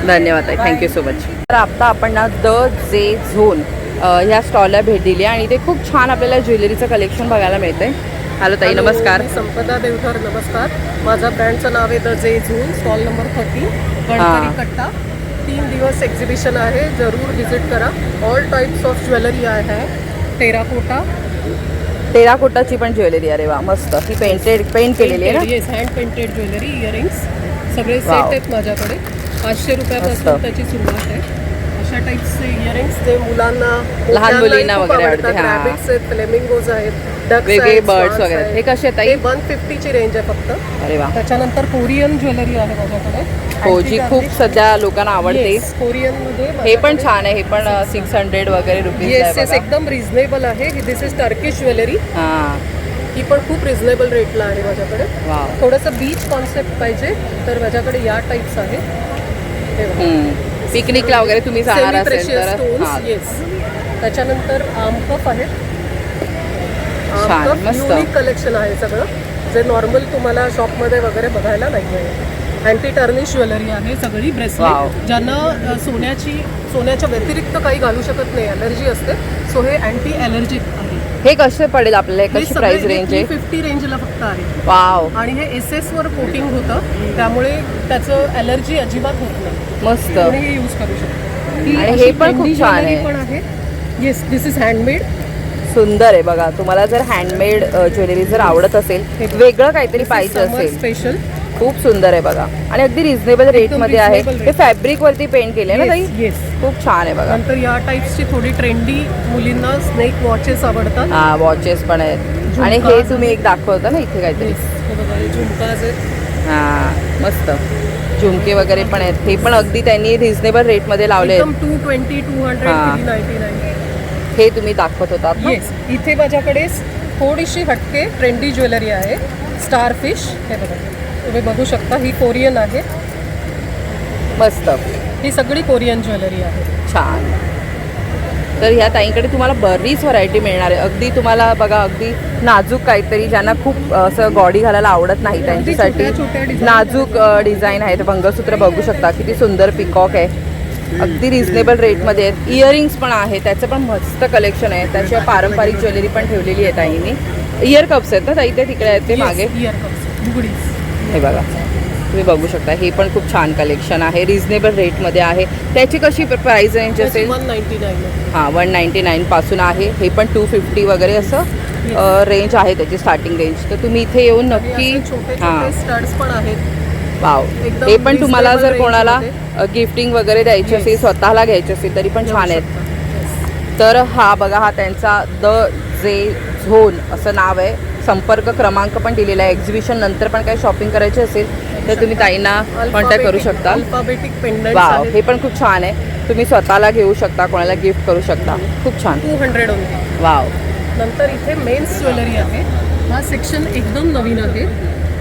धन्यवाद ताई, थँक्यू सो मच. तर आता आपण ना द जे झोन ह्या स्टॉलला भेट दिली आणि ते खूप छान आपल्याला ज्वेलरीचं कलेक्शन बघायला मिळतंय. हॅलो ताई, नमस्कार. संपदा देवधर, नमस्कार. माझा ब्रँडचं नाव आहे द जे झोन. स्टॉल नंबर 30 गडकरी कट्टा. 3 दिवस एक्झिबिशन आहे. जरूर व्हिजिट करा. ऑल टाईप्स ऑफ ज्वेलरी आहे. टेराकोटाची पण ज्वेलरी. अरे वा, मस्त. ही पेंट केलेली आहे ना? Yes, hand painted jewellery, earrings सगळे सेट आहेत माझ्याकडे. 500 रुपयापासून त्याची सुरुवात आहे. असे अशा टाईपचे इयरिंग्स जे मुलांना लहान मुलींना वगैरे आवडते, हां. रॅबिट्स आहेत, फ्लेमिंगोज आहेत, डक्स वेगळे आहेत, birds swans वगैरे. आहेत. हे कसे आहेत ताई? हे 150ची रेंज आहे फक्त. अरे वा. त्याच्यानंतर कोरियन ज्वेलरी आहे माझ्याकडे. हो, जी खूप सध्या लोकांना आवडते. कोरियन मध्ये हे पण छान आहे, हे पण 600 वगैरे रुपीज येस आहे बघा. एकदम रिझनेबल आहे. दिस इज टर्किश ज्वेलरी. हां, ही पण खूप रिझनेबल रेटला आहे माझ्याकडे. वाव. थोडंसं बीच कॉन्सेप्ट पाहिजे तर माझ्याकडे या टाईप्स आहे. हे बघा. पिकनिकला वगैरे तुम्ही जाणार असेल तर हां. येस. त्याच्यानंतर आमकप आहे. छान, मस्त. युनिक कलेक्शन आहे सगळं, जे नॉर्मल तुम्हाला शॉपमध्ये वगैरे बघायला नाही मिळेल. अँटी टर्निश ज्वेलरी आहे सगळी. वाव. ब्रेसलेट ज्यांना सोन्याच्या व्यतिरिक्त काही घालू शकत नाही, ॲलर्जी असते, सो हे अँटी ॲलर्जिक आहे. हे कसे पडेल आपल्याला, कशी प्राइस रेंज आहे? 350 रेंजला फक्त आहे. वाव, आणि हे SS वर कोटिंग होतं, त्यामुळे त्याचं ॲलर्जी अजिबात होत नाही. मस्त. कोणीही यूज करू शकतो. ही आणि अशी हे पण खूप trendy छान jewelry आहे. पण आहे. Yes, this is handmade. सुंदर आहे बघा. तुम्हाला जर हँडमेड ज्वेलरी जर आवडत असेल, वेगळं काहीतरी पाहिजे असेल, स्पेशल. खूप सुंदर आहे बघा. आणि अगदी रिझनेबल रेट मध्ये आहे. reasonable हे फॅब्रिक वरती पेंट केले ना ताई? येस. खूप छान आहे बघा. नंतर या टाईप्सची थोडी ट्रेंडी मुलींना स्नेक वॉचेस आवडतात. हा, वॉचेस पण आहेत. आणि हे तुम्ही एक दाखवता ना इथे काहीतरी? हे बघा, हे झुमकाज आहेत. हा, मस्त. झुमके वगैरे पण आहेत. हे पण अगदी त्यांनी रिझनेबल रेट मध्ये लावले एकदम आहेत. 220, 200, हा. 399. हे तुम्ही दाखवत होतात ना? येस. इथे माझ्याकडे थोडीशी हटके ट्रेंडी ज्वेलरी आहे. स्टारफिश. हे बघा, तुम्ही बघू शकता. ही कोरियन आहे. मस्त, ही सगळी कोरियन ज्वेलरी आहे. छान. तर ह्या ताईंकडे तुम्हाला बरीच व्हरायटी मिळणार आहे. अगदी तुम्हाला बघा, अगदी नाजूक काहीतरी, ज्यांना खूप असं गॉडी घालायला आवडत नाही त्यांच्यासाठी छोट्या design नाजूक डिझाईन आहे. तर मंगळसूत्र बघू शकता, किती सुंदर पिकॉक आहे. अगदी रिझनेबल रेटमध्ये आहेत. इयरिंग्स पण आहे, त्याचं पण मस्त कलेक्शन आहे. त्याशिवाय पारंपरिक ज्वेलरी पण ठेवलेली आहे ताईंनी. इयर कप्स आहेत ना ताई, ते तिकडे आहेत ते मागे? इयर कप्स, बुगडीज. हे बघा, तुम्ही बघू शकता. हे पण खूप छान कलेक्शन आहे, रिझनेबल रेटमध्ये आहे. त्याची कशी प्राइस रेंज असेल? 199. हां, 199 पासून आहे. हे पण 250 वगैरे असं रेंज आहे त्याची स्टार्टिंग रेंज. तर तुम्ही इथे येऊन नक्की. छोटे हां, छोटे स्टड्स पण आहेत. वाव. एकदम हे पण तुम्हाला reasonable जर कोणाला range गिफ्टिंग वगैरे द्यायची असेल, स्वतःला घ्यायची असेल तरी पण छान आहेत. तर हा बघा, हा त्यांचा द जे झोन असं नाव आहे. संपर्क क्रमांक पण दिलेला आहे. एक्झिबिशन नंतर पण काही शॉपिंग करायची असेल तर तुम्ही ताईंना कॉन्टॅक्ट करू शकता. अल्फाबेटिक पेंडंट्स वाव, आहेत. हे पण खूप छान आहे. तुम्ही स्वतःला घेऊ शकता, कोणाला गिफ्ट करू शकता. खूप छान. 200 ओनली. वाव. नंतर इथे मेन्स ज्वेलरी आहे. हा सेक्शन एकदम नवीन आहे.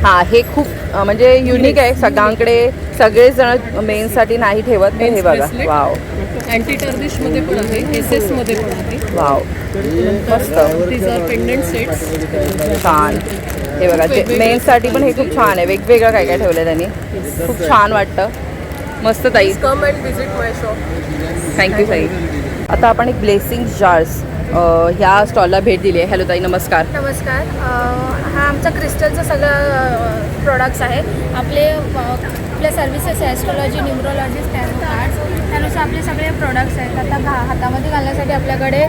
हां, हे खूप म्हणजे युनिक आहे. सगळ्यांकडे सगळेच जण मेन्ससाठी नाही ठेवत. तर हे बघा. वाव, अँटी टर्निश मध्ये पण आहे, SS मध्ये पण आहे. वाव, मस्त. These are pendant sets. छान. हे बघा, जे मेन्ससाठी पण हे खूप छान आहे. वेगवेगळं काय काय ठेवलं त्यांनी. खूप छान वाटतं. मस्त ताई. Please come and visit my shop. Thank you ताई. आता आपण एक ब्लेसिंग जार्स ह्या स्टॉलला भेट दिली आहे. हॅलो ताई, नमस्कार. नमस्कार. हा आमचा क्रिस्टलचं सगळं प्रोडक्ट्स आहे. आपल्या services astrology, numerology, tarot cards, त्यानुसार आपले सगळे प्रोडक्ट्स आहेत. आता हातामध्ये घालण्यासाठी आपल्याकडे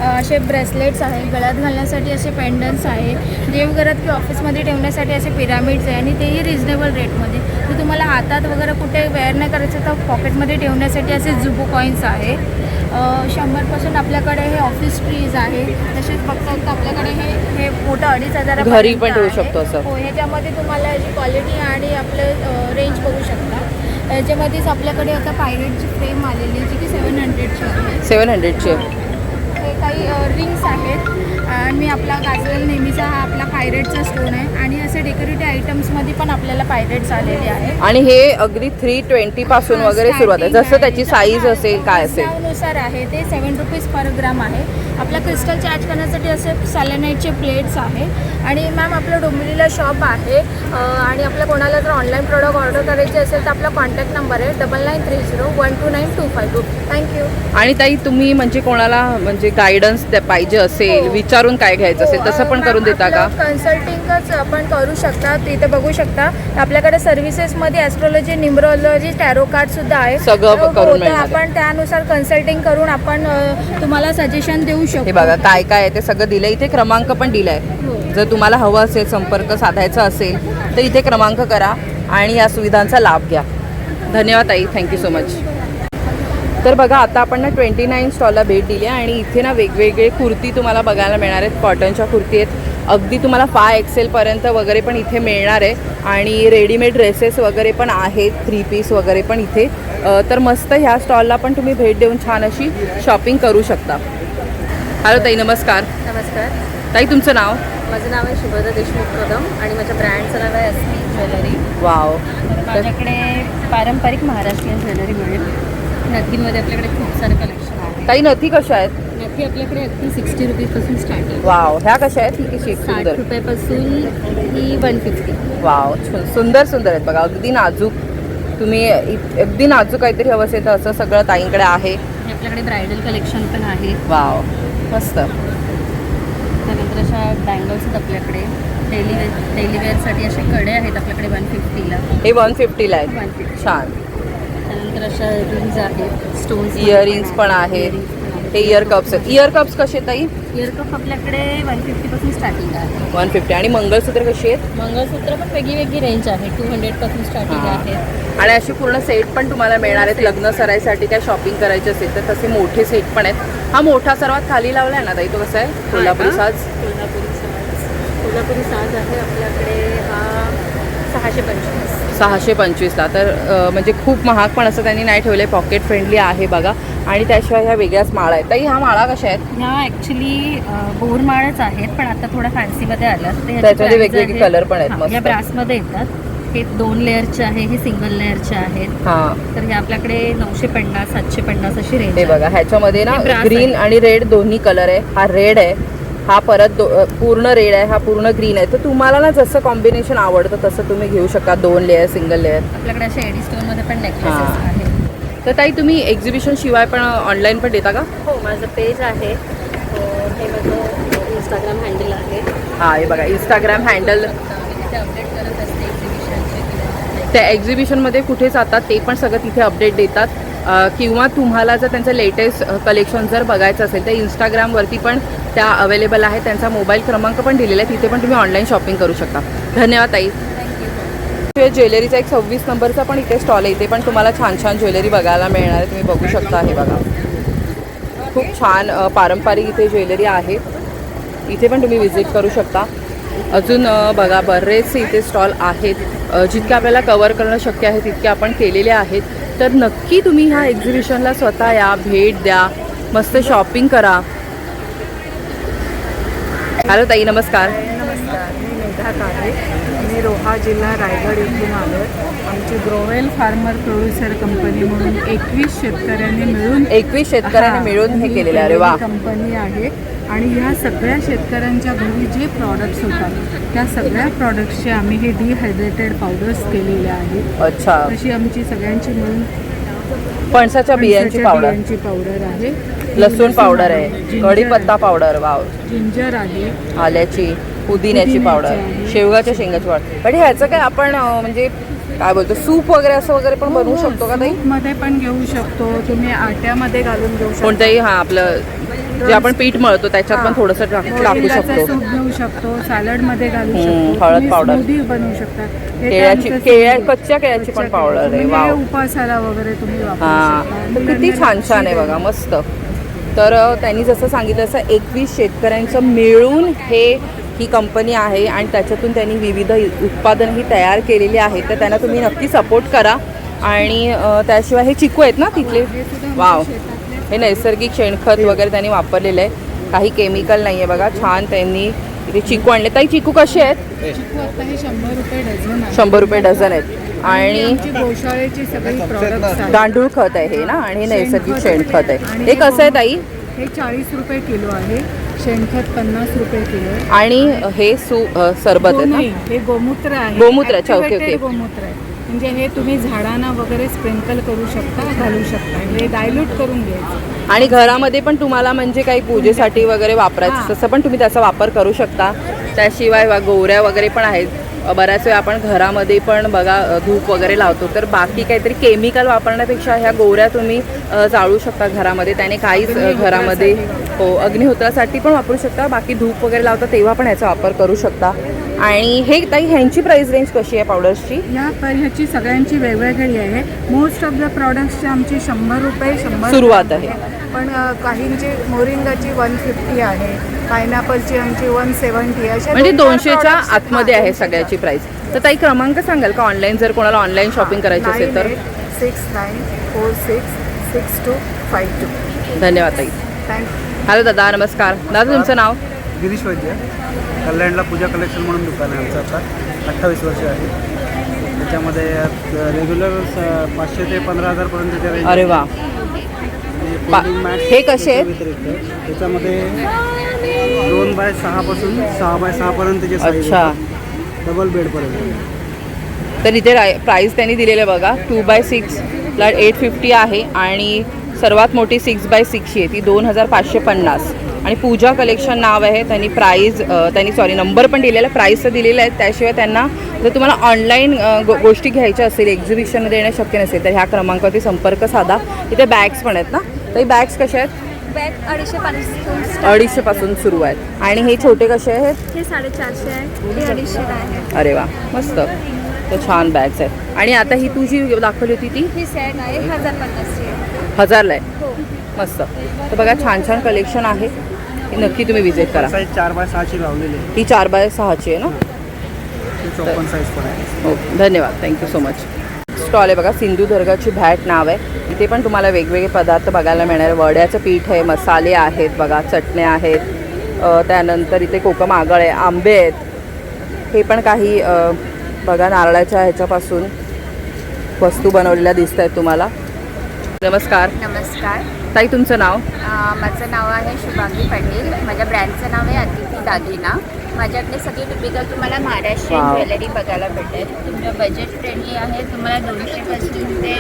असे ब्रेसलेट्स आहे, गळ्यात घालण्यासाठी असे पेंडन्ट्स आहे, देवघरात किंवा ऑफिसमध्ये ठेवण्यासाठी असे पिरामिड्स आहे आणि तेही रिजनेबल रेटमध्ये. तर तुम्हाला हातात वगैरे कुठे वेअर नाही करायचं तर पॉकेटमध्ये ठेवण्यासाठी असे जुबो कॉईन्स आहे. 100% आपल्याकडे हे ऑफिस ट्रीज आहे. तसेच बघता तर आपल्याकडे हे मोठं 2,500 घरी पण ठेवू शकतो असं. हो, ह्याच्यामध्ये तुम्हाला याची क्वालिटी आणि आपलं रेंज बघू शकता. याच्यामध्येच आपल्याकडे आता पायरेटची फ्रेम आलेली आहे, जी की 700ची आहे. 700ची. हे काही रिंग्स आहेत आणि आपला गाजल नेहमीचा हा आपला पायरेटचा स्टोन आहे. आणि असे डेकोरेटिव्ह आयटम्समध्ये पण आपल्याला पायरेट्स आलेले आहे. आणि हे अगदी 320 पासून वगैरे सुरुवात आहे. जसं त्याची साईज असेल, काय असेल त्यानुसार आहे. ते 7 रुपीज पर ग्राम आहे. आपला क्रिस्टल चार्ज करण्यासाठी असे सॅलेनाईटचे प्लेट्स आहे. आणि मॅम आपलं डोंबिवलीला शॉप आहे. आणि आपल्या कोणाला जर ऑनलाईन प्रोडक्ट ऑर्डर करायचे असेल तर आपला कॉन्टॅक्ट नंबर आहे 9930129252. थँक्यू. आणि ताई, तुम्ही म्हणजे कोणाला म्हणजे गायडन्स पाहिजे असेल, विचारून काय घ्यायचं असेल तसं पण करून देता का? कन्सल्टिंगच आपण करू शकता. तिथे बघू शकता आपल्याकडे सर्व्हिसेसमध्ये ॲस्ट्रॉलॉजी, न्यूमरोलॉजी, टॅरो कार्ड सुद्धा आहे. सगळं करून मिळणार आहे. आपण त्यानुसार कन्सल्टिंग करून आपण तुम्हाला सजेशन देऊ शकतो. हे बघा, काय काय आहे ते सगळं दिलं. इथे क्रमांक पण दिलाय. जर तुम्हाला हवं असेल, संपर्क साधायचा असेल तर इथे क्रमांक करा आणि या सुविधांचा लाभ घ्या. धन्यवाद ताई, थँक्यू सो मच. तर बघा आता आपण ना 29 स्टॉलला भेट दिली आहे आणि इथे ना वेगवेगळे कुर्ती तुम्हाला बघायला मिळणार आहेत. कॉटनच्या कुर्ती आहेत, अगदी तुम्हाला 5XL पर्यंत वगैरे पण इथे मिळणार आहे. आणि रेडीमेड ड्रेसेस वगैरे पण आहेत, 3 पीस वगैरे पण इथे. तर मस्त ह्या स्टॉलला पण तुम्ही भेट देऊन छान अशी शॉपिंग करू शकता. हॅलो ताई, नमस्कार. नमस्कार ताई, तुमचं नाव? माझं नाव आहे शुभदा देशमुख कदम आणि माझ्या ब्रँडचं नाव आहे SP ज्वेलरी. वाव. माझ्याकडे पारंपरिक महाराष्ट्रीयन ज्वेलरी मिळेल. नथीमध्ये आपल्याकडे खूप सारे कलेक्शन आहे. ताई, नथी कशा आहेत? नथी आपल्याकडे अगदी 60 रुपीजपासून स्टार्टिंग. वाव, ह्या कशा आहेत? ही कशी? 60 रुपयापासून ही 150. वाव, सुंदर सुंदर आहेत बघा, अगदी नाजूक. तुम्ही अगदी नाजूक काहीतरी हवं असेल तर असं सगळं ताईंकडे आहे. आपल्याकडे ब्रायडल कलेक्शन पण आहे. वाव, मस्त. त्यानंतर अशा बँगल्स आहेत आपल्याकडे. डेली वेअरसाठी असे कडे आहेत आपल्याकडे 150ला. हे 150ला आहेत. 150. छान. त्यानंतर अशा रिंग्स आहेत, स्टोन्स, इयरिंग्स पण आहेत. हे इयर कप्स आहेत. इयर कप्स कसे आहेत ताई? इयर कप आपल्याकडे 150पासून स्टार्टिंग आहे. 150. आणि मंगळसूत्र कशी आहेत? मंगळसूत्र पण वेगळी वेगळी रेंज आहे. 200पासून स्टार्टिंग आहे. आणि अशी पूर्ण सेट पण तुम्हाला मिळणार आहेत. लग्न सराईसाठी काय शॉपिंग करायची असेल तर तसे मोठे सेट पण आहेत. हा मोठा सर्वात खाली लावला आहे ना ताई, तो कसा आहे? कोल्हापुरी साज. कोल्हापुरी साज आहे आपल्याकडे. हा 625. 625ला. तर म्हणजे खूप महाग पण असं त्यांनी नाही ठेवलं आहे, पॉकेट फ्रेंडली आहे बघा. आणि त्याशिवाय ह्या वेगळ्याच माळा आहेत. ताई, ह्या माळा कशा आहेत? ह्या ॲक्च्युली बोरमाळच आहेत, पण आता थोड्या फॅन्सीमध्ये आल्यात. त्याच्यामध्ये वेगवेगळे कलर पण आहेत. मस्त. या ब्रासमध्ये येतात. हे 2 लेअरचे आहे, हे सिंगल लेअरचे आहेत. हां. तर हे आपल्याकडे 950, 750 अशी रेंज. हे बघा, ह्याच्यामध्ये ना ग्रीन आणि रेड दोन्ही कलर आहे. हा रेड आहे, हा परत पूर्ण रेड आहे, हा पूर्ण ग्रीन आहे. तर तुम्हाला ना जसं कॉम्बिनेशन आवडतं तसं तुम्ही घेऊ शकता. 2 लेअर, सिंगल लेअर. आपल्याकडे असे एडी स्टोनमध्ये पण नेकलेसेस आहेत. तर ताई, तुम्ही एक्झिबिशन शिवाय पण ऑनलाईन पण देता का? हो, माझं पेज आहे. हे माझं इंस्टाग्राम हँडल आहे. हां, हे बघा, इंस्टाग्राम हँडल. तिथे अपडेट करत असते एक्झिबिशनचे. त्या एक्झिबिशनमध्ये कुठे जातात ते पण सगळं तिथे अपडेट देतात. किंवा तुम्हाला जर त्यांचं लेटेस्ट कलेक्शन जर बघायचं असेल तर इंस्टाग्रामवरती पण त्या अवेलेबल आहे. त्यांचा मोबाईल क्रमांक पण दिलेला आहे, तिथे पण तुम्ही ऑनलाईन शॉपिंग करू शकता. धन्यवाद ताई. ज्वेलरीचा एक 26 नंबरचा पण इथे स्टॉल आहे. इथे पण तुम्हाला छान छान ज्वेलरी बघायला मिळणार आहे. तुम्ही बघू शकता. हे बघा, खूप छान पारंपरिक इथे ज्वेलरी आहे. इथे पण तुम्ही व्हिजिट करू शकता. अजून बघा, बरेचसे इथे स्टॉल आहेत. जितके आपल्याला कवर करणं शक्य आहे तितके आपण केलेले आहेत. तर नक्की तुम्ही ह्या एक्झिबिशनला स्वतः या, भेट द्या, मस्त शॉपिंग करा. हॅलो ताई, नमस्कार. नमस्कार, मी मेघा काळे. मी रोहा जिल्हा रायगड येथून आलो आहे. आमची ग्रोवेल फार्मर प्रोड्युसर कंपनी म्हणून 21 शेतकऱ्यांनी मिळून हे केलेलं आहे. अरे वा. कंपनी आहे आणि ह्या सगळ्या शेतकऱ्यांच्या घरी जे प्रॉडक्ट्स होतात त्या सगळ्या प्रॉडक्ट्सचे आम्ही हे डिहायड्रेटेड पावडर्स केलेले आहेत. अच्छा. अशी आमची सगळ्यांची मिळून फणसाच्या बियांची पावडर आहे, लसूण पावडर आहे, कढीपत्ता पावडर, वाव, जिंजर आहे, आल्याची, पुदिन्याची पावडर, शेवगाच्या शेंगाची पावडर. पण ह्याचं काय आपण म्हणजे काय बोलतो, सूप वगैरे असं वगैरे पण बनवू शकतो का ताई? मध्ये पण घेऊ शकतो तुम्ही, आट्यामध्ये घालून घेऊ शकतो. कोणतंही हा आपलं जे आपण पीठ मळतो त्याच्यात पण थोडंसं टाकू शकतो. सूप घेऊ शकतो, सॅलड मध्ये घालू शकतो, हळद पावडर बनवू शकता. कच्च्या केळ्याची पण पावडर आहे. वाव. उपासाला वगैरे तुम्ही वापरू हां, तर किती छान छान आहे बघा, मस्त. तर त्यांनी जसं सांगितलं तसं 21 शेतकऱ्यांचं मिळून ही कंपनी आहे आणि त्याच्यातून त्यांनी विविध उत्पादनही तयार केलेली आहेत. तर त्यांना तुम्ही नक्की सपोर्ट करा. आणि त्याशिवाय हे चिकू आहेत ना तिथले, वाव, हे नैसर्गिक शेणखत वगैरे त्यांनी वापरलेलं आहे, काही केमिकल नाही आहे बघा. छान त्यांनी इथे चिकू आणले. ताई, चिकू कसे आहेत? चिकू आता हे 100 रुपये डझन आहे. 100 रुपये डझन आहेत. आणि गोशाळेची सगळी प्रॉडक्ट्स गांडूळ खत आहे हे ना, आणि हे नैसर्गिक शेणखत आहे. हे कसं आहे ताई? हे 40 रुपये किलो आहे. शेणखत 50 रुपये किलो आहे. आणि हे सरबत आहे ना, हे गोमूत्र आहे. गोमूत्राचे, ओके ओके. गोमूत्र आहे म्हणजे हे तुम्ही झाडांना वगैरे स्प्रिंकल करू शकता, घालू शकता. हे डायल्यूट करून घ्यायचं. आणि घरामध्ये पण तुम्हाला म्हणजे काही पूजेसाठी वगैरे वापरायचं तसं पण तुम्ही त्याचा वापर करू शकता. त्याशिवाय गोवऱ्या वगैरे पण आहेत. बऱ्याच वेळा आपण घरामध्ये पण बघा धूप वगैरे लावतो, तर बाकी काहीतरी केमिकल वापरण्यापेक्षा ह्या गोवऱ्या तुम्ही जाळू शकता घरामध्ये. त्याने काहीच घरामध्ये हो अग्निहोत्रासाठी पण वापरू शकता, बाकी धूप वगैरे लावता तेव्हा पण याचा वापर करू शकता. आणि हे ताई ह्यांची प्राइस रेंज कशी आहे पावडर्सची? ह्याची सगळ्यांची वेगवेगळी आहे. मोस्ट ऑफ द प्रॉडक्ट्सची आमची 100 रुपये 100 सुरुवात आहे. पण काहींची मोरिंगाची 150 आहे, पायनॅपलची आमची 170 अशा म्हणजे 200च्या आतमध्ये आहे सगळ्याची प्राइस. तर ताई क्रमांक सांगाल का ऑनलाईन जर कोणाला ऑनलाईन शॉपिंग करायची असेल तर? 69466252. धन्यवाद ताई. थँक्यू. हॅलो दादा, नमस्कार. दादा तुमचं नाव? गिरीश वैद्य. कल्याणला पूजा कलेक्शन म्हणून दुकान आहे आमचं. आता 28 वर्ष आहे. त्याच्यामध्ये रेग्युलर 500 ते 15,000पर्यंतच्या रेंज. अरे वा. हे कसे आहेत? त्याच्यामध्ये 2x6 पासून 6x6 पर्यंतचे साईज. अच्छा. डबल बेडपर्यंत. तर इथे प्राईस त्यांनी दिलेलं बघा, 2x6ला 850 आहे आणि सर्वात मोठी 6x6 आहे ती 2,550. आणि पूजा कलेक्शन नाव आहे. त्यांनी नंबर पण दिलेला आहे, प्राईस तर दिलेलं आहे. त्याशिवाय त्यांना जर तुम्हाला ऑनलाईन गोष्टी घ्यायच्या असेल, एक्झिबिशनमध्ये येणं शक्य नसेल तर ह्या क्रमांकावरती संपर्क साधा. इथे बॅग्स पण आहेत ना? तर बॅग्स कशा आहेत? बॅग 250 पासून सुरू आहेत. आणि हे छोटे कसे आहेत? हे 450 आहे, हे 250 आहे. अरे वा, मस्त. तर छान बॅग्स आहेत. आणि आता ही तू जी दाखवली होती ती? ही सेट आहे 1050ची आहे. 1000ला आहे. हो. मस्त. तर बघा छान छान कलेक्शन आहे, नक्की तुम्ही विजिट करा. साईज 4x6ची लावलेली आहे. ही 4x6ची आहे ना? 54 साईज पण आहे. हो, धन्यवाद. Thank you so much. स्टॉल आहे बघा, सिंधुदुर्गाची भॅट नाव आहे. इथे पण तुम्हाला वेगवेगळे पदार्थ बघायला मिळणार. वड्याचं पीठ आहे, मसाले आहेत बघा, चटण्या आहेत, त्यानंतर इथे कोकम आगळ आहे, आंबे आहेत. हे पण काही बघा नारळाच्या ह्याच्यापासून वस्तू बनवलेल्या दिसत आहेत तुम्हाला. नमस्कार. नमस्कार. ताई तुमचं नाव? माझं नाव आहे शुभांगी पाटील. माझ्या ब्रँडचं नाव आहे अतिथी दागिना. माझ्याकडे सगळी टिपिकल तुम्हाला महाराष्ट्रीयन ज्वेलरी बघायला भेटेल. तुमचं बजेट फ्रेंडली आहे. तुम्हाला 200पासून ते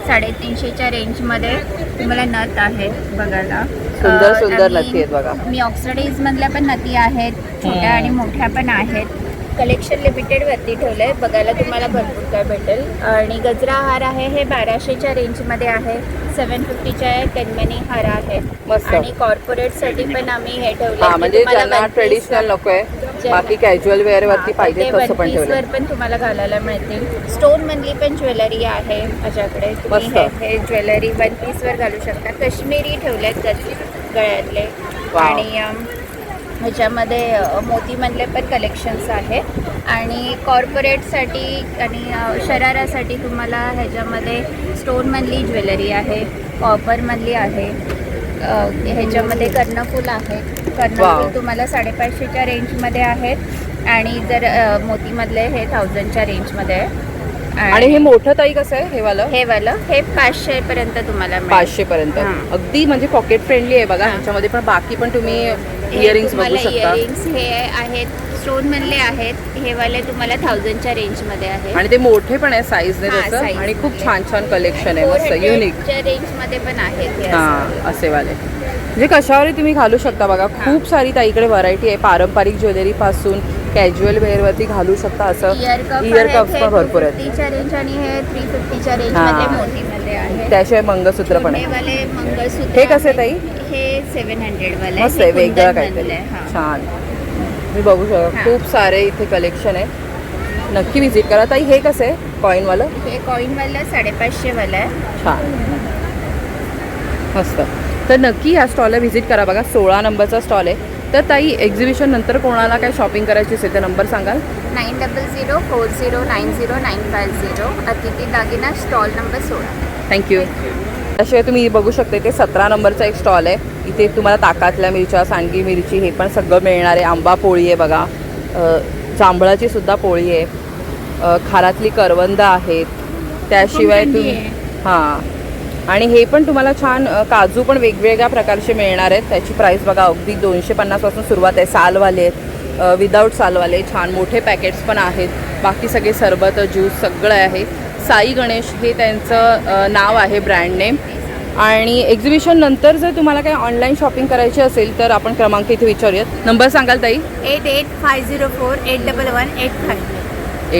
350च्या रेंजमध्ये तुम्हाला नथ आहेत बघायला. सुंदर सुंदर नथी आहेत बघा. मी ऑक्सिडाईजमधल्या पण नथी आहेत, छोट्या आणि मोठ्या पण आहेत. कलेक्शन लिमिटेडवरती ठेवलं आहे, बघायला तुम्हाला भरपूर काय भेटेल. आणि गजरा हार आहे, हे 1200च्या रेंजमध्ये आहे. 750च्या कणमणी हार आहेत. आणि कॉर्पोरेटसाठी पण आम्ही हे ठेवलं म्हणजे ज्यांना ट्रेडिशनल नको आहे, बाकी कॅज्युअल वेअरवरती पाहिजे तसं पण ठेवलं. वर पण तुम्हाला घालायला मिळतील. स्टोन मधली पण ज्वेलरी आहे माझ्याकडे. तुम्ही हे ज्वेलरी 1 पीसवर घालू शकता. काश्मीरी ठेवलेत गळ्यातले. आणि ह्याच्यामध्ये मोतीमधले पण कलेक्शन्स आहेत. आणि कॉर्पोरेटसाठी आणि शरारासाठी तुम्हाला ह्याच्यामध्ये स्टोनमधली ज्वेलरी आहे, कॉपरमधली आहे. ह्याच्यामध्ये कर्णफूल आहे. कर्णफूल तुम्हाला 550च्या रेंजमध्ये आहेत. आणि जर मोतीमधले हे 1000च्या रेंजमध्ये आहे. आणि हे मोठं ताई कसं आहे? हे वालं हे 500 पर्यंत तुम्हाला 500 पर्यंत. अगदी म्हणजे पॉकेट फ्रेंडली आहे बघा. ह्याच्यामध्ये पण बाकी पण तुम्ही इयरिंग्स बघू शकता. इयरिंग्स हे आहेत, स्टोन मधले आहेत. हे वाले तुम्हाला 1000च्या रेंजमध्ये आहे. आणि ते मोठे पण आहे साईजने तसं. आणि खूप छान छान कलेक्शन आहे, मस्त युनिक. रेंजमध्ये पण आहेत. हां, असे वाले म्हणजे कशावरही तुम्ही घालू शकता बघा. खूप सारी ताईकडे व्हरायटी आहे. पारंपरिक ज्वेलरीपासून कॅज्युअल वेअरवरती घालू शकता असं. इयर कप्स पण भरपूर आहेत. 50च्या रेंज आणि हे 350च्या रेंजमध्ये मोठीमध्ये आहे. त्याशिवाय मंगळसूत्र पण आहे. वाले मंगळसूत्र हे कसे ताई? हे 700 वाले. मस्त आहे, वेगळं काहीतरी छान. मी बघू शकता खूप सारे इथे कलेक्शन आहे, नक्की विजिट करा. ताई हे कसं आहे कॉईनवालं? हे कॉईनवालं 550 वालं आहे. छान, मस्त. तर नक्की ह्या स्टॉलला व्हिजिट करा बघा. 16 नंबरचा स्टॉल आहे. तर ताई एक्झिबिशन नंतर कोणाला काय शॉपिंग करायची असेल तर नंबर सांगाल? 9004090950. अतिथी दागिना, स्टॉल नंबर 16. थँक्यू. त्याशिवाय तुम्ही बघू शकता इथे 17 नंबरचा एक स्टॉल आहे. इथे तुम्हाला ताकातल्या मिरच्या, सांडगी मिरची हे पण सगळं मिळणार आहे. आंबा पोळी आहे बघा, जांभळाची सुद्धा पोळी आहे, खारातली करवंद आहेत. त्याशिवाय तुम्ही आणि हे पण तुम्हाला छान काजू पण वेगवेगळ्या प्रकारचे मिळणार आहेत. त्याची प्राईस बघा अगदी 250 पासून सुरुवात आहे. सालवाले आहेत, विदाऊट सालवाले, छान मोठे पॅकेट्स पण आहेत. बाकी सगळे सरबत, ज्यूस सगळं आहे. साई गणेश हे त्यांचं नाव आहे, ब्रँड नेम. आणि एक्झिबिशन नंतर जर तुम्हाला काही ऑनलाईन शॉपिंग करायची असेल तर आपण क्रमांक इथे विचारूयात. नंबर सांगाल ताई? 8850481185.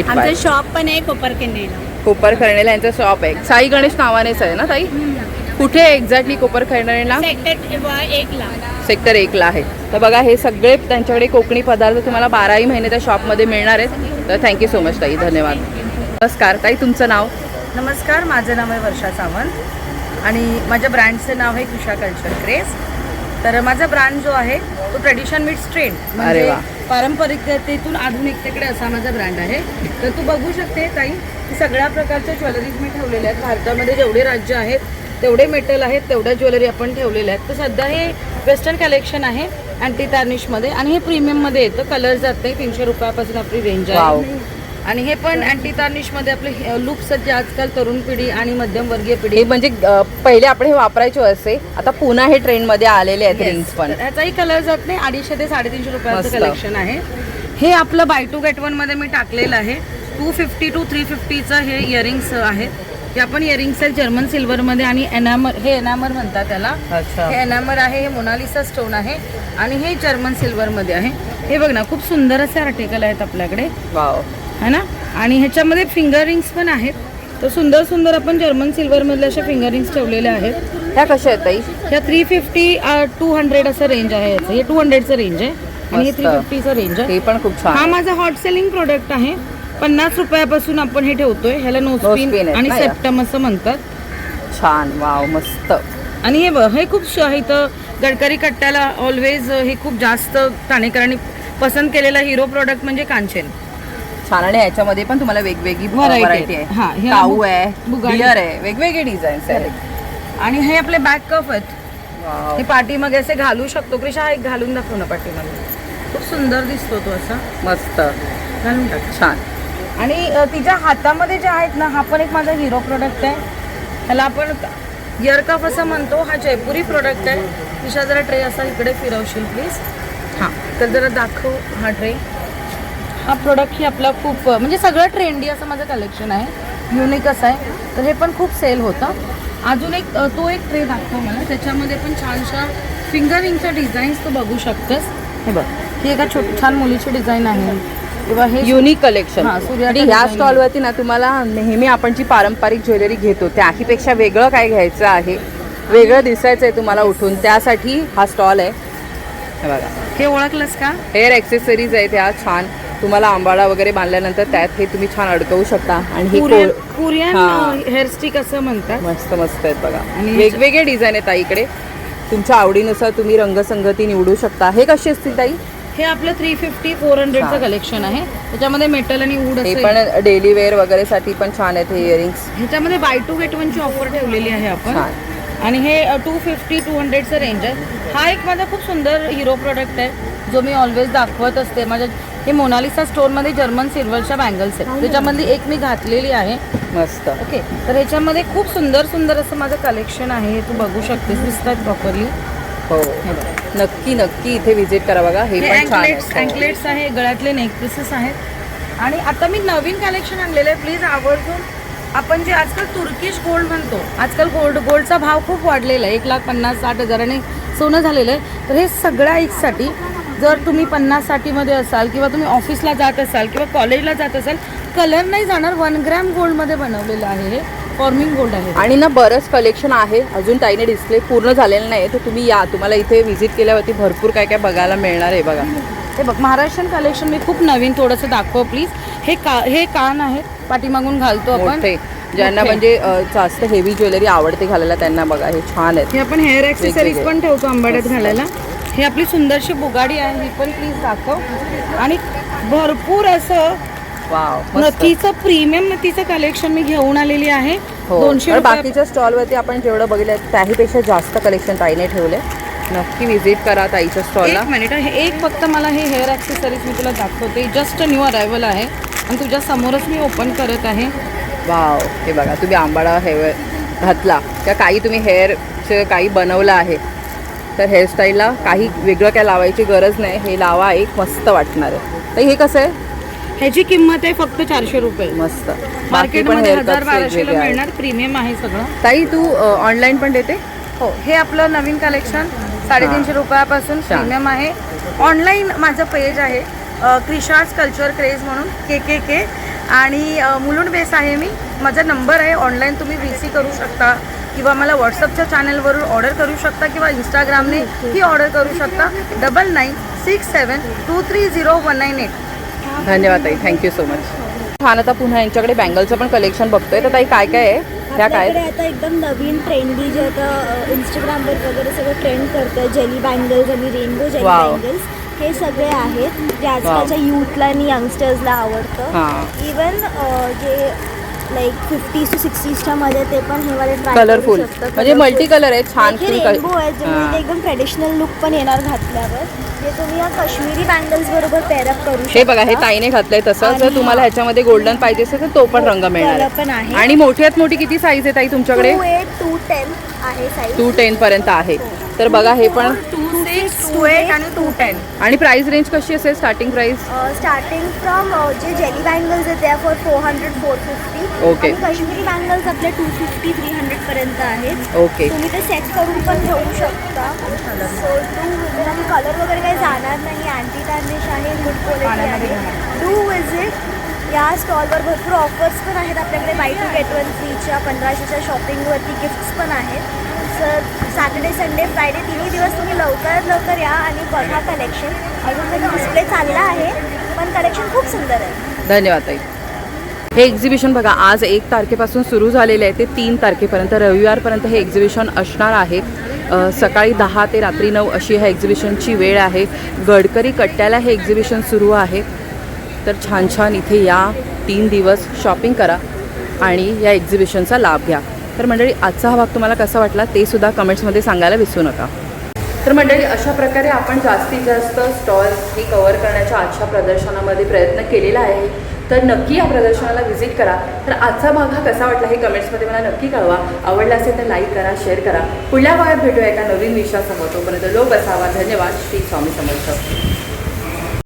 आमचं शॉप पण आहे कोपरखिंडीला. कोपरखैरणे यांचं शॉप आहे. साई गणेश नावानेच आहे ना ताई? कुठे आहे एक्झॅक्टली कोपरखैरणेला? सेक्टर 1ला आहे. तर बघा हे सगळे त्यांच्याकडे कोकणी पदार्थ तुम्हाला 12ही महिने त्या शॉपमध्ये मिळणार आहेत. तर थँक्यू सो मच ताई, धन्यवाद. नमस्कार ताई, तुमचं नाव? नमस्कार, माझं नाव आहे वर्षा सावंत आणि माझ्या ब्रँडचं नाव आहे कृषा कल्चर क्रेज. तर माझा ब्रँड जो आहे तो ट्रेडिशन मीट्स ट्रेंड, म्हणजे पारंपरिकतेतून आधुनिकतेकडे असा माझा ब्रँड आहे. तर तू बघू शकते ताई की सगळ्या प्रकारच्या ज्वेलरीज मी ठेवलेल्या आहेत. भारतामध्ये जेवढे राज्य आहेत तेवढे मेटल आहेत, तेवढ्या ज्वेलरी आपण ठेवलेल्या आहेत. तर सध्या हे वेस्टर्न कलेक्शन आहे अँटी तार्निशमध्ये आणि हे प्रीमियममध्ये येतं. कलर जात नाही. 300 रुपयापासून आपली रेंज आहे. आणि हे पण अँटी तार्निशमध्ये आपले लुक्स जे आजकाल तरुण पिढी आणि मध्यमवर्गीय पिढी हे म्हणजे पहिले आपण हे वापरायचे असे, आता पुन्हा हे ट्रेंडमध्ये आलेले आहेत रिंग्स पण. ह्याचाही कलर जात नाही. 250 ते 350 रुपयाचं कलेक्शन आहे. हे आपलं बाय टू गेट वन मध्ये मी टाकलेलं आहे. 250 to 350चं हे इयरिंग्स आहेत. हे आपण इयरिंग्स आहेत जर्मन सिल्वरमध्ये आणि एनामर, हे एनामर म्हणतात त्याला. हे एनामर आहे, हे मोनालिसा स्टोन आहे आणि हे जर्मन सिल्वरमध्ये आहे. हे बघ ना, खूप सुंदर असे आर्टिकल आहेत आपल्याकडे, है ना. आणि ह्याच्यामध्ये फिंगर रिंग्स पण आहेत. तर सुंदर सुंदर आपण जर्मन सिल्वरमधले अशा फिंगर रिंग्स ठेवलेल्या आहेत. ह्या कशा आहेत ताई? ह्या 350 200 असं रेंज आहे याचं. हे 200चं रेंज आहे आणि हे 350चं रेंज आहे. हे पण खूप छान. हा माझा हॉट सेलिंग प्रोडक्ट आहे. 50 रुपयापासून आपण हे ठेवतोय. ह्याला नोस्पिन आणि सेप्टम असं म्हणतात. छान, वाव, मस्त. आणि हे खूप इथं गडकरी कट्ट्याला ऑलवेज हे खूप जास्त ठाणेकरांनी पसंत केलेला हिरो प्रोडक्ट म्हणजे कांचन. छान. आणि याच्यामध्ये पण तुम्हाला वेगवेगळी व्हरायटी आहे. काऊ आहे, बियर आहे, वेगवेगळे डिझाईन्स आहेत. आणि हे आपले बॅक कफ आहेत. हे पाठीमागे असे घालू शकतो. कृषा एक घालून दाखव ना पाठीमागे. खूप सुंदर दिसतो तो असा. मस्त, घालून टाक. छान. आणि तिच्या हातामध्ये जे आहेत ना, हा पण एक माझा हिरो प्रोडक्ट आहे. ह्याला आपण इयर कफ असं म्हणतो. हा जयपुरी प्रोडक्ट आहे. तिच्या जरा ट्रे असा इकडे फिरवशील प्लीज. हां, तर जरा दाखव हा ट्रे. हा प्रोडक्ट ही आपला खूप म्हणजे सगळं ट्रेंडी असं माझं कलेक्शन आहे. युनिक असं आहे. तर हे पण खूप सेल होतं. अजून एक तो एक ट्रे दाखव मला. त्याच्यामध्ये पण छानशा फिंगरिंगच्या डिझाईन्स तू बघू शकतेस. हे बघ, ही एका छान मुलीची डिझाईन आहे किंवा हे युनिक कलेक्शन. आणि ह्या स्टॉलवरती ना तुम्हाला नेहमी आपण जी पारंपरिक ज्वेलरी घेतो त्याहीपेक्षा वेगळं काय घ्यायचं आहे, वेगळं दिसायचं आहे तुम्हाला उठून, त्यासाठी हा स्टॉल आहे. हे बघा, हे ओळखलंस का? हेअर ॲक्सेसरीज आहेत ह्या छान. तुम्हाला आंबाडा वगैरे बांधल्यानंतर त्यात हे तुम्ही छान अडकवू शकता. आणि हे कोरियन हेअरस्टिक असं म्हणतात. मस्त मस्त आहेत बघा. आणि वेगवेगळे डिझाईन आहेत ताईकडे. तुमच्या आवडीनुसार तुम्ही रंगसंगती निवडू शकता. हे कसे असतील ताई? हे आपलं 350-400चं कलेक्शन आहे. त्याच्यामध्ये मेटल आणि वूड हे पण डेली वेअर वगैरे साठी पण छान आहेत हे इयरिंग्स. ह्याच्यामध्ये बाय टू गेट वनची ऑफर ठेवलेली आहे आपण. आणि हे 250-200चं रेंज आहे. हा एक माझा खूप सुंदर हिरो प्रोडक्ट आहे जो मी ऑलवेज दाखवत असते. माझ्या हे मोनालिसा स्टोनमध्ये जर्मन सिल्वरच्या बँगल्स आहेत. त्याच्यामधली एक मी घातलेली आहे. मस्त. ओके, तर ह्याच्यामध्ये खूप सुंदर सुंदर असं माझं कलेक्शन आहे. हे तू बघू शकतेस, दिसतात प्रॉपरली. हो, नक्की नक्की इथे व्हिजिट करा बघा. हे पण छान आहे. अँकलेट्स आहे, गळ्यातले नेकपीसेस आहेत. आणि आता मी नवीन कलेक्शन आणलेलं आहे. प्लीज आवर्जून, आपण जे आजकाल तुर्किश गोल्ड म्हणतो, आजकाल गोल्डचा भाव खूप वाढलेला आहे. 1,50,000-60,000 सोनं झालेलं आहे. तर हे सगळ्या एकसाठी जर तुम्ही 50-60मध्ये असाल किंवा तुम्ही ऑफिसला जात असाल किंवा कॉलेजला जात असाल, कलर नाही जाणार. 1 ग्रॅम गोल्डमध्ये बनवलेलं आहे. हे फॉर्मिंग गोल्ड आहे. आणि ना बरंच कलेक्शन आहे. अजून ताईने डिस्प्ले पूर्ण झालेलं नाही, तर तुम्ही या. तुम्हाला इथे व्हिजिट केल्यावरती भरपूर काय काय बघायला मिळणार आहे बघा. हे बघ, महाराष्ट्रीयन कलेक्शन मी खूप नवीन थोडंसं दाखव प्लीज. हे कान आहेत, पाठीमागून घालतो आपण. ज्यांना म्हणजे जास्त हेवी ज्वेलरी आवडते घालायला त्यांना बघा हे छान आहेत. हे आपण हेअर ॲक्सेसरीज पण ठेवतो आंबाड्यात घालायला. हे आपली सुंदरशी बुगाडी आहे, ही पण प्लीज दाखव. आणि भरपूर असं नथीचं प्रीमियम नथीचं कलेक्शन मी घेऊन आलेली आहे. 200 बाकीच्या स्टॉलवरती आपण जेवढं बघितलं त्याहीपेक्षा जास्त कलेक्शन ताईने ठेवले. नक्की व्हिजिट करा ताईच्या स्टॉलला. एक मिनिट, हे एक फक्त मला हे हेअर ॲक्सेसरीज मी तुला दाखवते. जस्ट न्यू अरायवल आहे आणि तुझ्या समोरच मी ओपन करत आहे. वाव, हे बघा, तुम्ही आंबाडा हेअर घातला किंवा काही तुम्ही हेअरचं काही बनवलं आहे तर हेअरस्टाईलला काही वेगळं काय लावायची गरज नाही. हे लावा, एक मस्त वाटणार आहे. तर हे कसं आहे? ह्याची किंमत आहे फक्त 400 रुपये. मस्त. मार्केटमध्ये 1000-1200 मिळणार. प्रीमियम आहे सगळं. ताई तू ऑनलाईन पण देते? हो, हे आपलं नवीन कलेक्शन 350 रुपयापासून प्रीमियम आहे. ऑनलाईन माझं पेज आहे कृषाज कल्चर क्रेज म्हणून, KKK. आणि मुलुंड बेस आहे मी. माझा नंबर आहे, ऑनलाईन तुम्ही VC करू शकता किंवा मला व्हॉट्सअपच्या चॅनलवरून ऑर्डर करू शकता किंवा इंस्टाग्रामने ही ऑर्डर करू शकता. 9967230198. धन्यवाद ताई, थँक्यू सो मच. छान. आता पुन्हा यांच्याकडे बँगलचं पण कलेक्शन बघतोय. तर ताई काय काय आहे, ह्या काय आपल्याकडे आता एकदम नवीन ट्रेंडी जे आता इंस्टाग्रामवर वगैरे सगळं ट्रेंड करतं, जेली बँगल्स आणि रेनबो जेली बँगल्स, हे सगळे आहेत जे आजकालच्या यूथला आणि यंगस्टर्सला आवडतं. इवन जे लाईक 50s to 60sच्या मध्ये ते पण हे वाले ट्राय कलरफुल, म्हणजे मल्टी कलर आहे, छान रेनबो आहे ज्यामुळे एकदम ट्रेडिशनल लुक पण येणार घातल्यावर. जे तुम्ही या काश्मीरी बँगल्स बरोबर पेअरअप करू शकता. हे बघा, हे ताईने घातलंय तसं. जर तुम्हाला ह्याच्यामध्ये गोल्डन पाहिजे असेल तर तो पण रंग मिळणार पण आहे. आणि मोठ्यात मोठी किती साईज आहे ताई तुमच्याकडे? 2 to 10 आहे साईज. 210 पर्यंत आहे. तर बघा हे पण 26, 28 आणि 210. आणि प्राइस रेंज कशी असेल स्टार्टिंग प्राइस? स्टार्टिंग फ्रॉम जे जेली बँगल्स आहेत त्या फॉर 400-450. ओके. आणि काश्मीरी बँगल्स आपले 250-300 पर्यंत आहेत. ओके. तुम्ही ते सेट करून पण घेऊ शकता. सो कलर वगैरे काही जाणार नाही, अँटी टार्निश आहे, गुड क्वालिटी आहे. Do visit. या स्टॉलवर भरपूर ऑफर्स पण आहेत आपल्याकडे. बाय 2 get 1 फ्रीच्या 1500च्या शॉपिंगवरती गिफ्ट्स पण आहेत. सर सॅटर्डे, संडे, फ्रायडे तिन्ही दिवस तुम्ही लवकरात लवकर या आणि बघा कलेक्शन. अजून तरी डिस्प्ले चालला आहे पण कलेक्शन खूप सुंदर आहे. धन्यवाद ताई. हे एक्झिबिशन बघा आज 1 तारखेपासून सुरू झालेलं आहे ते 3 तारखेपर्यंत, रविवारपर्यंत हे एक्झिबिशन असणार आहे. सकाळी 10 ते रात्री 9 अशी ह्या एक्झिबिशनची वेळ आहे. गडकरी कट्ट्याला हे एक्झिबिशन सुरू आहे. तर छान छान इथे या, 3 दिवस शॉपिंग करा आणि या एक्झिबिशनचा लाभ घ्या. तर मंडळी, आजचा हा भाग तुम्हाला कसा वाटला ते सुद्धा कमेंट्समध्ये सांगायला विसरू नका. तर मंडळी, अशा प्रकारे आपण जास्तीत जास्त स्टॉल्स हे कव्हर करण्याच्या आजच्या प्रदर्शनामध्ये प्रयत्न केलेला आहे. तर नक्की या प्रदर्शनाला व्हिजिट करा. तर आजचा भाग हा कसा वाटला हे कमेंट्समध्ये मला नक्की कळवा. आवडला असेल तर लाईक करा, शेअर करा. पुढल्या भागात भेटूया एका नवीन विषयासह. तोपर्यंत लोक असावा. धन्यवाद. श्री स्वामी समर्थ.